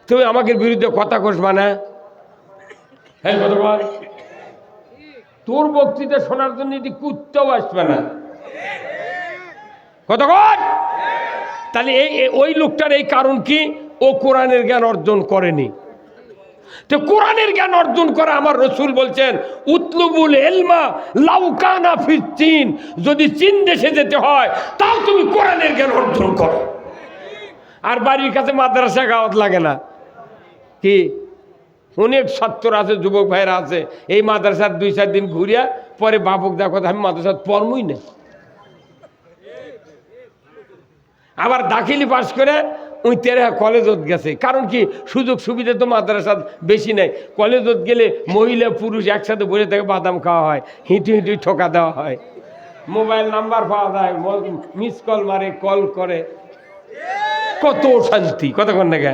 তুমি আমাকে বিরুদ্ধে কথা কষবা না? হ্যাঁ, কথা বল। তোর বক্তৃতা শোনার জন্য এটি কুত্তাও আসবে না, কথা বল। তাহলে ওই লোকটার এই কারণ কি? ও কোরআনের জ্ঞান অর্জন করেনি। তো কোরআনের জ্ঞান অর্জন করা, আমার রসুল বলছেন উতলুবুল ইলমা লাউ কানা ফিস চীন, যদি চীন দেশে যেতে হয় তাও তুমি কোরআনের জ্ঞান অর্জন করো। আর বাড়ির কাছে মাদ্রাসা গাওয়াত লাগে না কি? অনেক ছাত্র আছে, যুবক ভাইরা আছে, এই মাদ্রাসার 2-4 দিন ঘুরিয়া পরে বাপক দেখো আমি মাদ্রাসার পড়মই না। আবার দাখিলি পাস করে ওই কলেজত গেছে, কারণ কি? সুযোগ সুবিধা তো মাদ্রাসার বেশি নাই। কলেজত গেলে মহিলা পুরুষ একসাথে বসে থেকে বাদাম খাওয়া হয়, হিঁটু হিঁটু ঠোকা দেওয়া হয়, মোবাইল নাম্বার পাওয়া যায়, মিস কল মারে, কল করে, কত শান্তি, কতক্ষণ দেখা।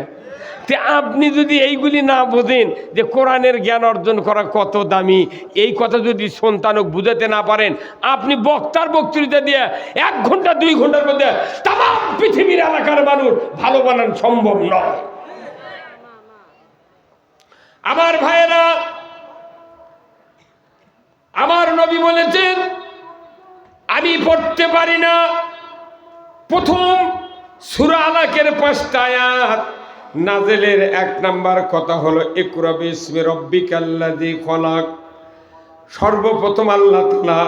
তে আপনি যদি এইগুলি না বোঝেন যে কোরআনের জ্ঞান অর্জন করা কত দামি, এই কথা যদি সন্তানক বুঝাতে না পারেন, আপনি বক্তার বক্তৃতা দিয়ে 1 ঘন্টা 2 ঘন্টার মধ্যে তাম পৃথিবীর এলাকার মানুষ ভালো বানান সম্ভব নয়। আমার ভাইয়েরা, আমার নবী বলেছেন আমি পড়তে পারি না। প্রথম সূরা আলাকের 5টা আয়াত নাজেলের 1 নাম্বার কথা হলো ইকরা বিসমি রাব্বিকাল্লাযী খলাক। সর্বপ্রথম আল্লাহ তাআলা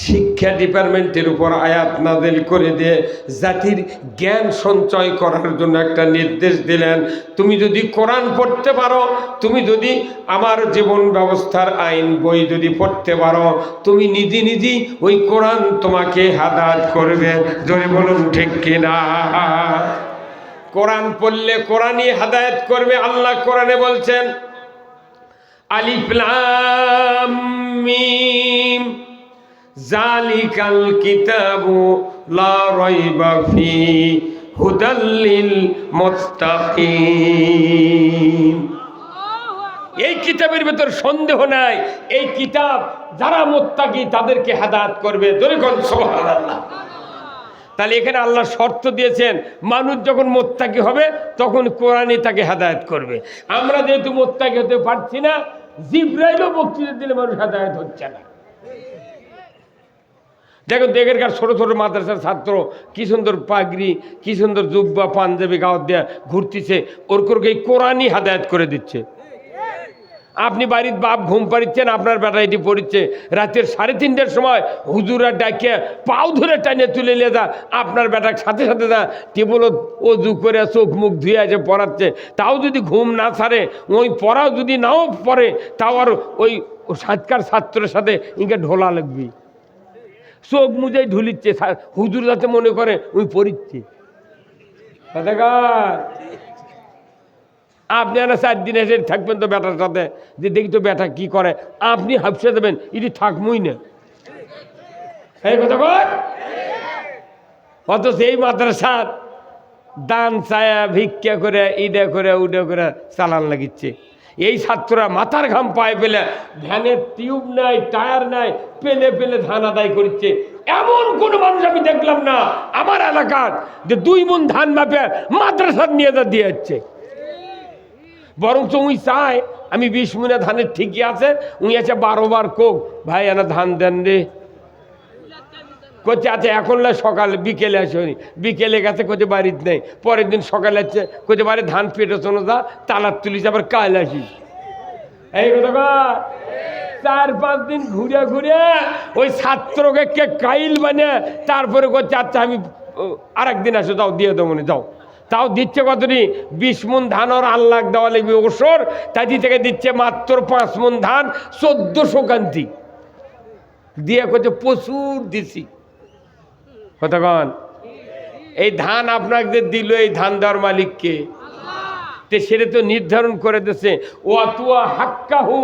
শিক্ষা ডিপার্টমেন্টের উপর আয়াত নাজিল করে দিয়ে জাতির জ্ঞান সঞ্চয় করার জন্য একটা নির্দেশ দিলেন, তুমি যদি কোরআন পড়তে পারো, তুমি যদি আমার জীবন ব্যবস্থার আইন বই যদি পড়তে পারো, তুমি নিজে নিজেই ওই কোরআন তোমাকে হেদায়েত করবে। জোরে বলুন ঠিক কিনা? কোরআন পড়লে কোরআনই হেদায়েত করবে। আল্লাহ কোরআনে বলছেন আলিফ লাম মিম জালিকাল কিতাবু লা রাইবা ফি হুদাল লিল মুত্তাকিন। এই কিতাবের ভিতর সন্দেহ নাই, এই কিতাব যারা মুত্তাকি তাদেরকে হেদায়েত করবে। জোরে বলুন সুবহানাল্লাহ। তাহলে এখানে আল্লাহ শর্ত দিয়েছেন, মানুষ যখন মুত্তাকি হবে তখন কোরআনই তাকে হেদায়েত করবে। আমরা যেহেতু মুত্তাকি হতে পারছি না, জিবরাইলও বক্তৃতা দিলে মানুষ হেদায়েত হচ্ছে না। দেখো দেখের ছোট ছোট মাদ্রাসার ছাত্র কি সুন্দর পাগড়ি, কি সুন্দর জুব্বা পাঞ্জাবি গাওয়াত দেয়া ঘুরতেছে, ওর এই কোরআনই হেদায়েত করে দিচ্ছে। আপনি বাড়ির বাপ ঘুম পাড়িচ্ছেন, আপনার বেটা এটি পড়িচ্ছে, রাতের 3:30টার সময় হুজুরা ডাকে পাও ধরে টানে তুলে নিয়ে যা, আপনার বেটার সাথে সাথে যা টেবল অজু করে চোখ মুখ ধুয়ে আছে পড়াচ্ছে। তাও যদি ঘুম না ছাড়ে, ওই পড়াও যদি নাও পড়ে, তাও আর ওই সাতকার ছাত্রের সাথে ইনকে ঢোলা লাগবে, চোখ মুজেই ঢুলিচ্ছে, হুজুর যাতে মনে করে ওই পড়িচ্ছে। আপনি আর 4 দিন এসে থাকবেন তো বেটার সাথে, যে দেখি তো বেটা কি করে, আপনি হাফসে দেবেন এটি থাকবই না। এই কথা বল। অথচ এই মাদ্রাসার দান ছায়া ভিক্ষা করে ইডা করে উডা করে চালান লাগিচ্ছে। এই ছাত্ররা মাথার ঘাম পায়ে পেলে, ভ্যানের টিউব নাই, টায়ার নাই, পেলে পেলে ধান আদায় করছে। এমন কোন মানুষ আমি দেখলাম না আমার এলাকার যে 2 মণ ধান মাপে মাদ্রাসার নিয়ে দিয়ে যাচ্ছে। বরঞ্চ উই চায় আমি 20 মণে ধানের ঠিকই আছে, উই আছে 12 বার কোক ভাই এনা ধান দেন রে করছে। আচ্ছা এখন সকাল বিকেলে আসনি, বিকেলে গেছে কোচে বাড়িতে নেই, পরের দিন সকালে আসছে কোচে বাড়ি ধান পেটে শোনো যা তালার তুলিস, আবার কাল আসিস। এই কথা 4-5 দিন ঘুরে ঘুরে ওই ছাত্রকে কে কাইল বানিয়ে তারপরে করছে আচ্ছা আমি আরেকদিন আসো, তাও দিয়ে দেবো মনে যাও। তাও দিচ্ছে কতটি? 20 মণ ধান ওর আল্লাহ দেওয়া লাগবে ওসর, তাই থেকে দিচ্ছে মাত্র 5 মণ ধান 1400 কান্তি দিয়ে করছে প্রচুর দিছি। কতক্ষণ এই ধান আপনাকে দিল, এই ধান দেওয়ার মালিককে তে সেটা তো নির্ধারণ করে দিয়েছে, ওয়াতুয়া হাক্কাহু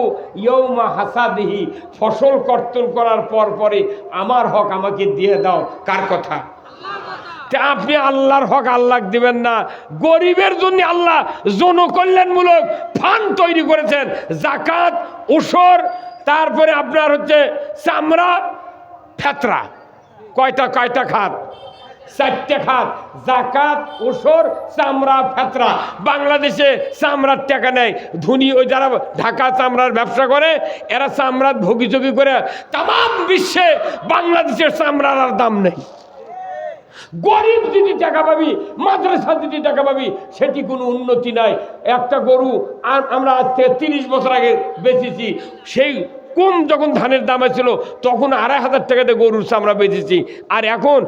ইয়াউমা হাসাদিহি, ফসল কর্তন করার পর পরে আমার হক আমাকে দিয়ে দাও। কার কথা? আপনি আল্লাহর হক আল্লাহ দিবেন না। গরিবের জন্য আল্লাহ জনকল্যাণমূলক ফান্ড তৈরি করেছেন, জাকাত, ওসর, তারপরে আপনার হচ্ছে চামড়া ফেতরা। কয়টা খাত? 4টে খাত, জাকাত, ওসর, চামড়া, ফেতরা। বাংলাদেশে চামড়ার টাকা নেই, ধনী ওই যারা ঢাকা চামড়ার ব্যবসা করে এরা চামড়ার ভোগিচগি করে তাম বিশ্বে বাংলাদেশের চামড়ার আর দাম নেই। গরিব যদি টাকা পাবি, মাদ্রাসা যদি টাকা পাবি, সেটি কোনো উন্নতি নাই। একটা গরু আমরা আজ থেকে 30 বছর আগে বেচেছি, সেই কম যখন ধানের দাম ছিল তখন 2500 টাকাতে গরুর চামড়া বেচেছি, আর এখন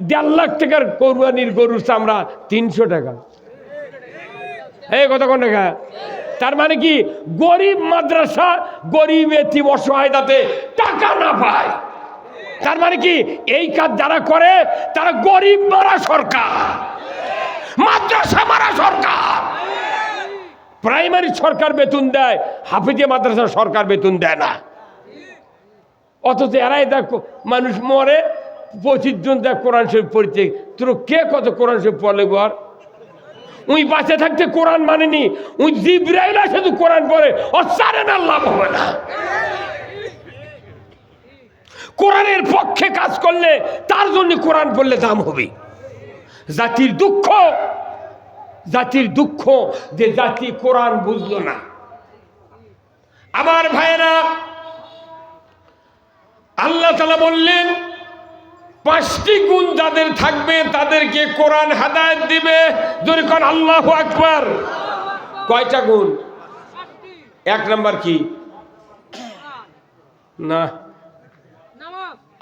1.5 লাখ টাকার কোরবানির গরুর চামড়া 300 টাকা। এই কত কোন টাকা? তার মানে কি গরিব মাদ্রাসা, গরিব এতিম অসহায় যাতে টাকা না পায়। তার মানে কি এই কাজ যারা করে তারা গরিব মারা সরকার, মাদ্রাসা মারা সরকার। প্রাইমারি সরকার বেতন দেয়, হাফিজে মাদ্রাসা সরকার বেতন দেয় না। অথচ এরাই দেখ মানুষ মরে 25 জন দেখ কোরআন শরীফ পড়ছে, তোর কে কত কোরআন শরীফ পড়লে? আর উই বাঁচে থাকতে কোরআন মানেনি, উই জিবরাইল শুধু কোরআন পড়ে ও সারেন আল্লাহ হবে না। কোরআনের পক্ষে কাজ করলে তার জন্য কোরআন পড়লে দাম হবে। জাতির দুঃখ যে জাতি কোরআন বুঝলো না। আমার ভাইরা, আল্লাহ তাআলা বললেন 5টি গুণ যাদের থাকবে তাদেরকে কোরআন হেদায়েত দিবে। জোরে কোন আল্লাহু আকবার। কয়টা গুণ? 1 নাম্বার কি? না,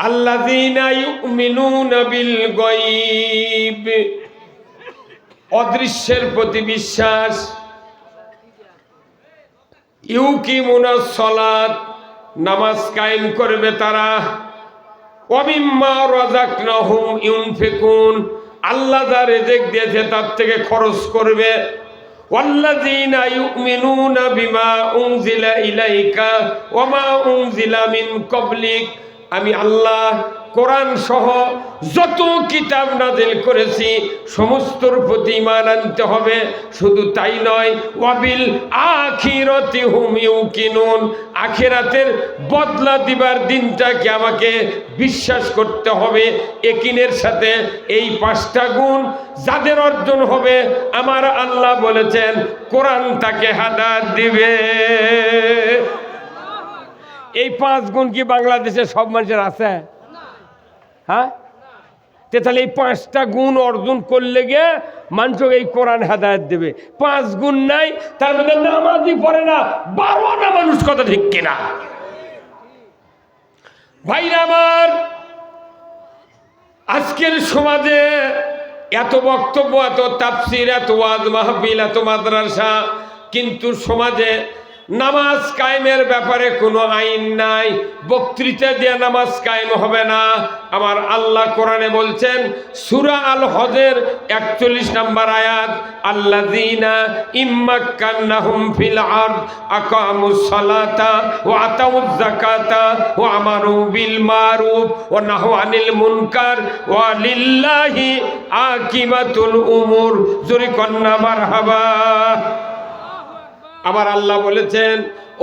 আল্লাযীনা ইউমিনুনা বিল গায়ব, অদৃশ্যের প্রতি বিশ্বাস। ইউকিমুনাস সালাত, নামাজ কায়েম করবে তারা। ওয়া মিম্মা রাযাকনাহুম ইউনফিকুন, আল্লাহ যা রিজিক দিয়েছে তার থেকে খরচ করবে। ওয়াল্লাযীনা ইউমিনুনা বিমা উনজিলা ইলাইকা ওয়া মা উনজিলা মিন ক্বাবলিক, আমি আল্লাহ কোরআন সহ যত কিতাব নাজিল করেছি সমস্তর প্রতি ঈমান আনতে হবে। শুধু তাই নয়, ওয়াবিল আখিরাতি হুম ইউকিনুন, আখিরাতের বদলা দিবার দিনটাকে আমাকে বিশ্বাস করতে হবে। ইয়াকিনের সাথে এই 5টা গুণ যাদের অর্জন হবে, আমার আল্লাহ বলেছেন কোরআন তাকে হেদায়েত দিবে। এই 5 গুণ কি বাংলাদেশে সব মানুষের আছে? হ্যাঁ, তাহলে এই 5টা গুণ অর্জন করলে গিয়ে মানুষ এই কোরআন হেদায়েত দেবে। 5 গুণ নাই, তার মধ্যে নামাজই পড়ে না 12 না মানুষ, কথা ঠিক কিনা? ভাইরা আমার, আজকের সমাজে এত বক্তব্য, এত তাফসীর, এত ওয়াজ মাহফিল, এত মাদ্রাসা, কিন্তু সমাজে নামাজ কায়েমের ব্যাপারে কোনো আইন নাই। বক্তৃতা দিয়ে নামাজ কায়েম হবে না। আমার আল্লাহ কোরআনে বলছেন, সূরা আল হজের 41 নম্বর আয়াত, আল্লাযীনা ইম্মাক্কান্নাহুম ফিল আরদ আকামুস সালাতা ওয়া আতাউয যাকাতা ওয়া আমারু বিল মারুফ ওয়া নাহু আনিল মুনকার ওয়া লিল্লাহি আকিবাতুল উমুর। জোরে কন্না মারহাবা। আমার আল্লাহ বলেছেন,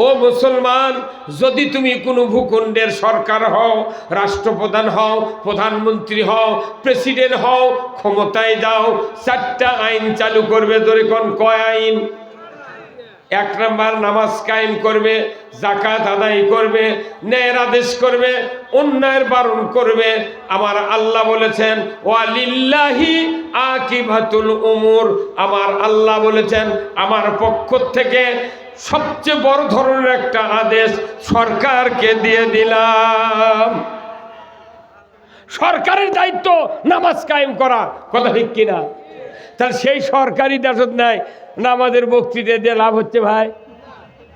ও মুসলমান, যদি তুমি কোনো ভূখণ্ডের সরকার হও, রাষ্ট্রপ্রধান হও, প্রধানমন্ত্রী হও, প্রেসিডেন্ট হও, ক্ষমতায় যাও, 4টা আইন চালু করবে। ধরে কোন কয় আইন? 1 নাম্বার, নামাজ কায়েম করবে, যাকাত আদায় করবে, ন্যায়ের আদেশ করবে, অন্যায়ের বারণ করবে। আমার আল্লাহ বলেছেন ওয়ালিল্লাহি আকিবাতুল উমুর, আমার আল্লাহ বলেছেন আমার পক্ষ থেকে সবচেয়ে বড় ধরনের একটা আদেশ সরকারকে দিয়ে দিলাম। সরকারের দায়িত্ব নামাজ কায়েম করা, কথা ঠিক কিনা? তাহলে সেই সরকারি দায়িত্ব নাই, নামাজের বক্তৃতা দিয়ে লাভ হচ্ছে ভাই?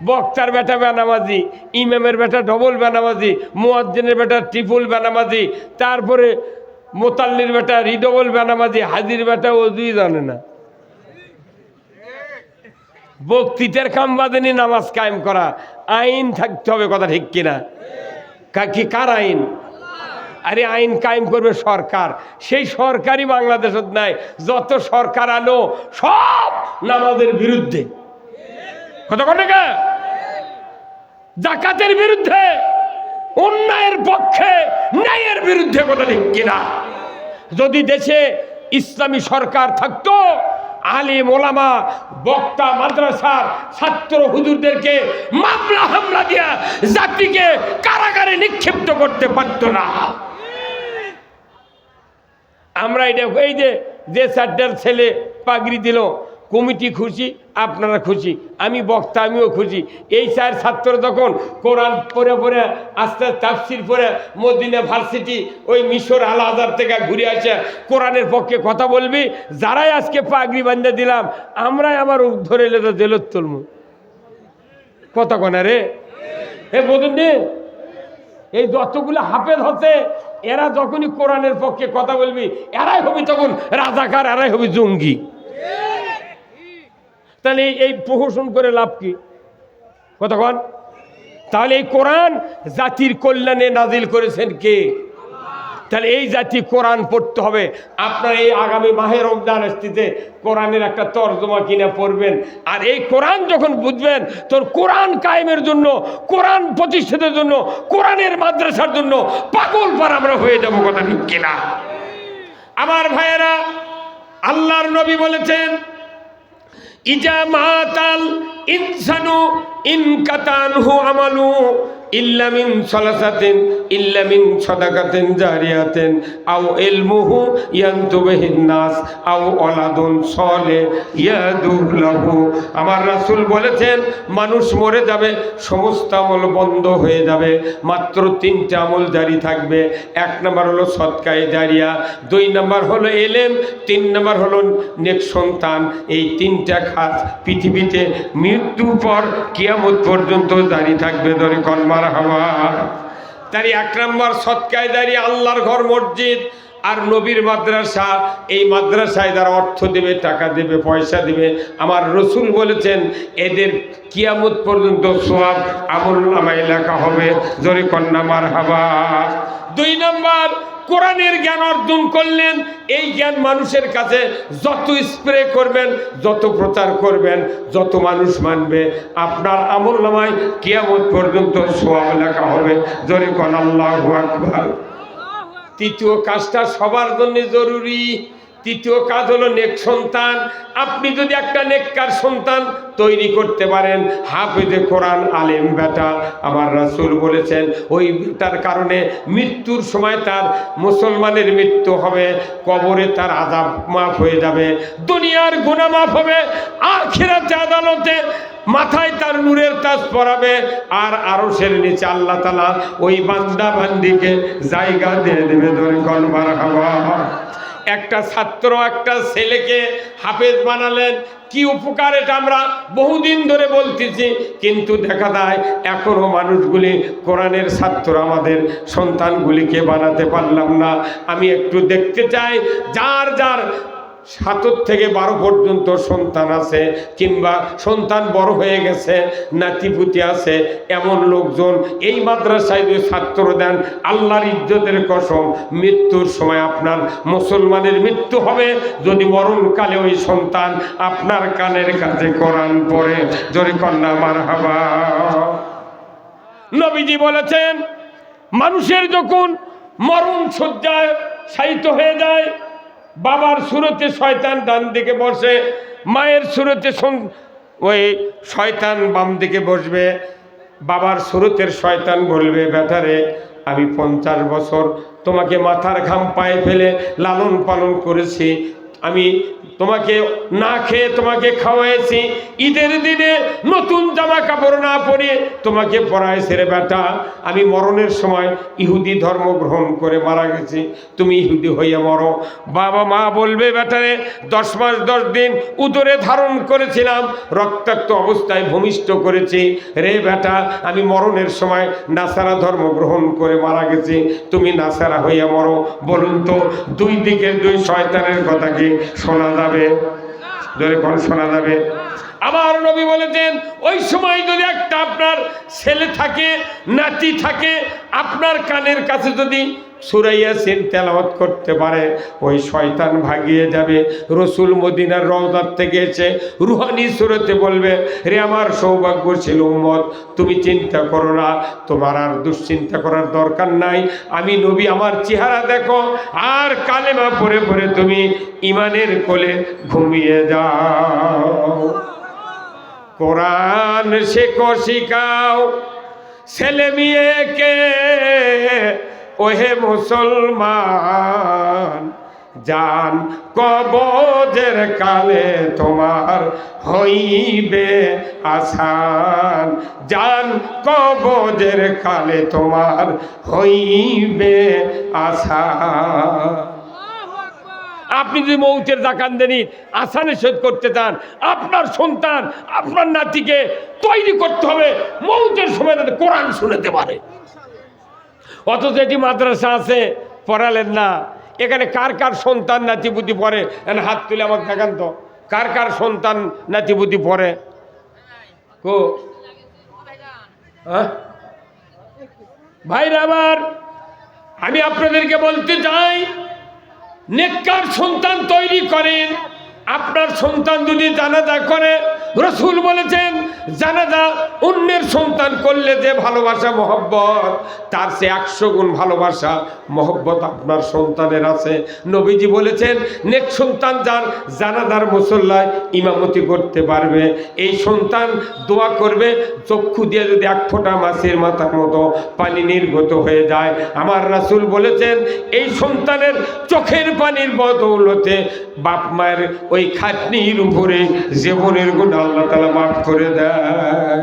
বক্তার বেটা বেনামাজি, ইমামের বেটা ডবল বেনামাজি, মুয়াজ্জিনের বেটা ট্রিপল বেনামাজি, তারপরে মোতাল্লির বেটা রিডবল বেনামাজি, হাজির বেটা ওযুই জানে না। বক্তৃতার কাম বাদেনি নামাজ কায়েম করা। আইন থাকতে হবে, কথা ঠিক কিনা? কার আইন? আরে আইন কায়েম করবে সরকার। সেই সরকারই বাংলাদেশত নাই। যত সরকার আলো সব নামাজের বিরুদ্ধে, কথা কোন টাকা? যাকাতের বিরুদ্ধে, অন্যায়ের পক্ষে, ন্যায়ের বিরুদ্ধে, কথা ঠিক কিনা? যদি দেশে ইসলামী সরকার থাকতো, আলিম ওলামা, বক্তা, মাদ্রাসার ছাত্র হুজুরদেরকে মামলা হামলা দিয়া জাতিকে কারাগারে নিক্ষিপ্ত করতে পারতো না। আমরা এটা এই যে 4টার ছেলে পাগড়ি দিল, কমিটি খুশি, আপনারা খুশি, আমি বক্তা আমিও খুশি। এই 4 ছাত্র যখন কোরআন পড়ে পড়ে আস্তে তাফসির পড়ে মদিনা ভার্সিটি ওই মিশর আল আজহার থেকে ঘুরে আসে কোরআনের পক্ষে কথা বলবি, যারাই আজকে পাগড়ি বান্ধে দিলাম আমরাই আবার ধরে এলে তো জেলত তুলব, কথা কনা রে? হে বলুন রে, এই যতগুলো হাফেজ হচ্ছে এরা যখনই কোরআনের পক্ষে কথা বলবি এরাই হবি তখন রাজাকার, এরাই হবি জঙ্গি। তাহলে এই প্রহসন করে লাভ কি, কতক্ষণ? তাহলে এই কোরআন জাতির কল্যাণে নাজিল করেছেন কে? তাহলে এই জাতি কোরআন পড়তে হবে। আপনার এই আগামী মাহে রমজান আসতেছে, কোরআনের একটা তর্জমা কিনে পড়বেন। আর এই কোরআন যখন বুঝবেন তখন কোরআন কায়েমের জন্য, কোরআন প্রতিষ্ঠার জন্য, কোরআনের মাদ্রাসার জন্য পাগল পার আমরা হয়ে যাবো। কথা ঠিক কিনা? আমার ভাইয়েরা, আল্লাহর নবী বলেছেন, ইজা মাতাল ইনসানু ইনকাতানহু আমালু ইল্লা মিন সালাসাতিন ইল্লা মিন সাদাকাতিন জারিয়াতিন আও ইলমুহু ইয়ানতুবিহিন নাস আও ওয়ালাদুন সালেহ ইয়াদু লাহু। আমার রাসূল বলেছেন, মানুষ মরে যাবে, সমস্ত আমল বন্ধ হয়ে যাবে, মাত্র তিনটা আমল জারি থাকবে। এক নম্বর হলো সদকায়ে জারিয়া, দুই নম্বর হলো ইলম, তিন নম্বর হলো নেক সন্তান। এই তিনটা কাজ পৃথিবীতে মৃত্যুর পর কিয়ামত পর্যন্ত জারি থাকবে। ধরে কলমার হাওয়া। তারই এক নম্বর সদকায়ে জারিয়া, আল্লাহর ঘর মসজিদ আর নবীর মাদ্রাসা। এই মাদ্রাসায় যারা অর্থ দেবে, টাকা দেবে, পয়সা দেবে, আমার রসুল বলেছেন এদের কিয়ামত পর্যন্ত সওয়াব আমলনামায় লেখা হবে। জোরে কন্যা মারহাবা। দুই নম্বর, কোরআনের জ্ঞান অর্জন করলেন। এই জ্ঞান মানুষের কাছে যত স্প্রে করবেন, যত প্রচার করবেন, যত মানুষ মানবে, আপনার আমলনামায় কিয়ামত পর্যন্ত সওয়াব লেখা হবে। জোরে কোন আল্লাহু আকবার। তৃতীয় কাজটা সবার জন্য জরুরি। তৃতীয় কাজ হলো নেক সন্তান। আপনি যদি একটা নেককার সন্তান তৈরি করতে পারেন, হাফেজে কোরআন আলেম বেটা, আমার রাসূল বলেছেন ওই বেটার কারণে মৃত্যুর সময় তার, মুসলমানের মৃত্যু হবে, কবরে তার আযাব মাফ হয়ে যাবে, দুনিয়ার গুনাহ মাফ হবে, আখিরাতে আদালতে মাথায় তার নূরের তাজ পরাবে, আর আরশের নিচে আল্লাহ তাআলা ওই বান্দা বান্দিকে জায়গা দিয়ে দেবে। ধরে কোন মারহাবা। একটা ছাত্র একটা ছেলেকে হাফেজ বানালেন, কি উপকার, এটা আমরা বহুদিন ধরে বলতেছি, কিন্তু দেখা যায় এখনো মানুষগুলি কোরআনের ছাত্র আমাদের সন্তানগুলিকে বানাতে পারলাম না। আমি একটু দেখতে চাই, যার যার 7 থেকে 12 পর্যন্ত সন্তান আছে, কিংবা সন্তান বড় হয়ে গেছে, নাতিপুতি আছে, এমন লোকজন এই মাদ্রাসায় যদি ছাত্র দেন, আল্লাহর ইজ্জতের কসম, মৃত্যুর সময় আপনার মুসলমানের মৃত্যু হবে যদি মরণকালে ওই সন্তান আপনার কানের কাছে কোরআন পড়ে। জোরে কন্যা মারহাবা। নবীজি বলেছেন, মানুষের যখন মরণ শয্যায় শায়িত হয়ে যায়, বাবার সুরতে শয়তান ডান দিকে বসে, মায়ের সুরতে ওই শয়তান বাম দিকে বসবে। বাবার সুরতের শয়তান বলবে, বেটারে আমি 50 বছর তোমাকে মাথার ঘাম পায়ে ফেলে লালন পালন করেছি, আমি তোমাকে না খেয়ে তোমাকে খাওয়াইছি, ঈদের দিনে নতুন জামা কাপড় না পরিয়ে তোমাকে পরাইছি রে বেটা, আমি মরণের সময় ইহুদি ধর্ম গ্রহণ করে মারা গেছি, তুমি ইহুদি হইয়া মরো। বাবা মা বলবে, বেটারে 10 মাস 10 দিন উদরে ধারণ করেছিলাম, রক্তাক্ত অবস্থায় ভূমিষ্ঠ করেছি রে বেটা, আমি মরণের সময় নাসারা ধর্ম গ্রহণ করে মারা গেছি, তুমি নাসারা হইয়া মরো। বলুন তো, দুই দিকের দুই শয়তানের কথা কি শোনা যাবে? জোরে কোন শোনা যাবে? আমার নবী বলেছেন, ওই সময় যদি একটা আপনার ছেলে থাকে, নাতি থাকে, আপনার কানের কাছে যদি সূরা ইয়াসিন তেলাওয়াত করতে পারে, ওই শয়তান ভাগিয়ে যাবে। রসুল মদিনার রওজার থেকে এসে রুহানি সুরতে বলবে, রে আমার সৌভাগ্যশীল উম্মত, তুমি চিন্তা করো না, তোমার আর দুশ্চিন্তা করার দরকার নাই, আমি নবী, আমার চেহারা দেখো, আর কালেমা পড়ে পড়ে তুমি ইমানের কোলে ঘুমিয়ে যাও। কোরআন শেখো, শিখাও ছেলে মেয়েকে, ওহে মুসলমান, জান কবজের কালে তোমার হইবে আসান, জান কবজের কালে তোমার হইবে আসান। আপনি যদি মৌতের জাকান্দানি আসানে শোধ করতে চান, আপনার সন্তান, আপনার নাতিকে তৈরি করতে হবে মৌতের সময় যাতে কোরআন শুনতে পারে। অথচ এটি মাদ্রাসা আছে, পড়ালেন না। এখানে কার কার সন্তান নাতিপুতি পড়ে? হাত তুলে আমাকে দেখান তো, কার কার সন্তান নাতিপুতি পড়ে? কো ভাইরা আমার, আমি আপনাদেরকে বলতে চাই, নেককার সন্তান তৈরি করেন। আপনার সন্তান যদি জানাজা করে, রসুল বলেছেন জানাজা অন্যের সন্তান করলে যে ভালোবাসা মহব্বত, তার সে 100 গুণ ভালোবাসা মহব্বত আপনার সন্তানের আছে। নবীজি বলেছেন নেক সন্তান যার জানাজার মুসল্লায় ইমামতি করতে পারবে, এই সন্তান দোয়া করবে চক্ষু দিয়ে যদি 1 ফোঁটা মাছের মাথার মতো পানি নির্গত হয়ে যায়। আমার রাসূল বলেছেন এই সন্তানের চোখের পানির বদৌলতে বাপ মায়ের ওই খাটনির উপরে জীবনের গুণ আল্লাহ তাআলা মাফ করে দেয়।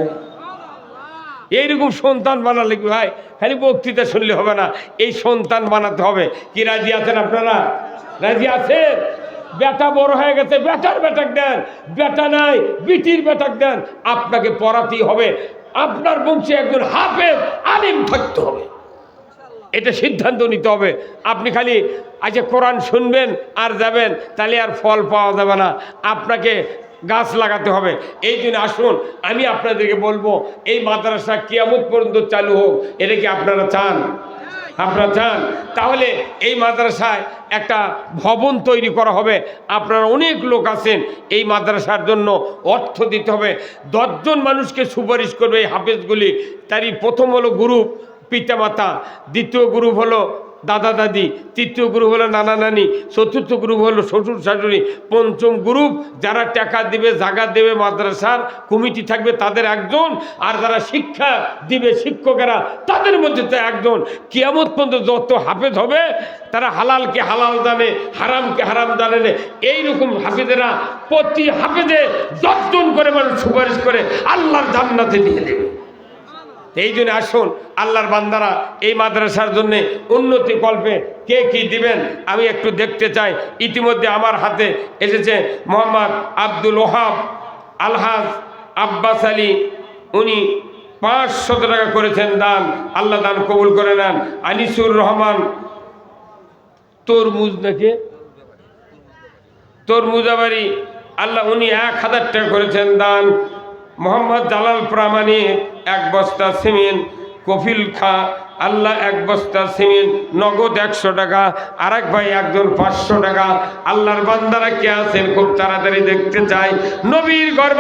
এইরকম সন্তান বানালে কি ভাই খালি বক্তৃতা শুনলে হবে না, এই সন্তান বানাতে হবে। কি রাজি আছেন আপনারা? রাজি আছেন? বেটা বড় হয়ে গেছে, বেটার বেটাক দেন, বেটা নাই বিটির বেটাক দেন, আপনাকে পড়াতেই হবে। আপনার বংশে একজন হাফেজ আলিম থাকতে হবে, এটা সিদ্ধান্ত নিতে হবে। আপনি খালি আজ কোরআন শুনবেন আর যাবেন, তাহলে আর ফল পাওয়া যাবে না, আপনাকে গাছ লাগাতে হবে। এই জন্য আসুন আমি আপনাদেরকে বলবো, এই মাদ্রাসা কিয়ামত পর্যন্ত চালু হোক, এটা কি আপনারা চান? আপনারা চান? তাহলে এই মাদ্রাসায় একটা ভবন তৈরি করা হবে। আপনারা অনেক লোক আছেন, এই মাদ্রাসার জন্য অর্থ দিতে হবে। 10 জন মানুষকে সুপারিশ করবে এই হাফেজগুলি। তারই প্রথম হলো গ্রুপ পিতামাতা, দ্বিতীয় গ্রুপ হলো দাদা দাদি, তৃতীয় গ্রুপ হলো নানা নানি, চতুর্থ গ্রুপ হলো শ্বশুর শাশুড়ি, পঞ্চম গ্রুপ যারা টাকা দিবে, জায়গা দেবে, মাদ্রাসার কমিটি থাকবে তাদের একজন, আর যারা শিক্ষা দিবে শিক্ষকেরা তাদের মধ্যে তো একজন। কিয়ামত পর্যন্ত যত হাফেজ হবে তারা হালালকে হালাল জানে, হারামকে হারাম জানে না। এইরকম হাফেজেরা প্রতি হাফেজে 10 জন করে মানুষ সুপারিশ করে আল্লাহর জান্নাতে দিয়ে দেবে। এই জন্য আসুন আল্লাহর বান্দারা এই মাদ্রাসার জন্য উন্নতি কল্পে কে কি দিবেন আমি একটু দেখতে চাই। ইতিমধ্যে আমার হাতে এসেছে মোহাম্মদ আব্দুল ওহাব আলহাজ আব্বাস আলী, উনি 500 টাকা করেছেন দান, আল্লাহ দান কবুল করে নেন। আনিসুর রহমান তরমুজ নাকি তরমুজাবাড়ি, আল্লাহ উনি 1000 টাকা করেছেন দান। মোহাম্মদ জালাল প্রামাণিক 1 বস্তা সিমেন্ট। কফিল খা আল্লাহ 1 বস্তা সিমেন্ট নগদ 100 টাকা। আরেক ভাই একজন 500 টাকা। আল্লাহর বান্দারা কে আছেন খুব তাড়াতাড়ি দেখতে চাই। নবীর গর্ব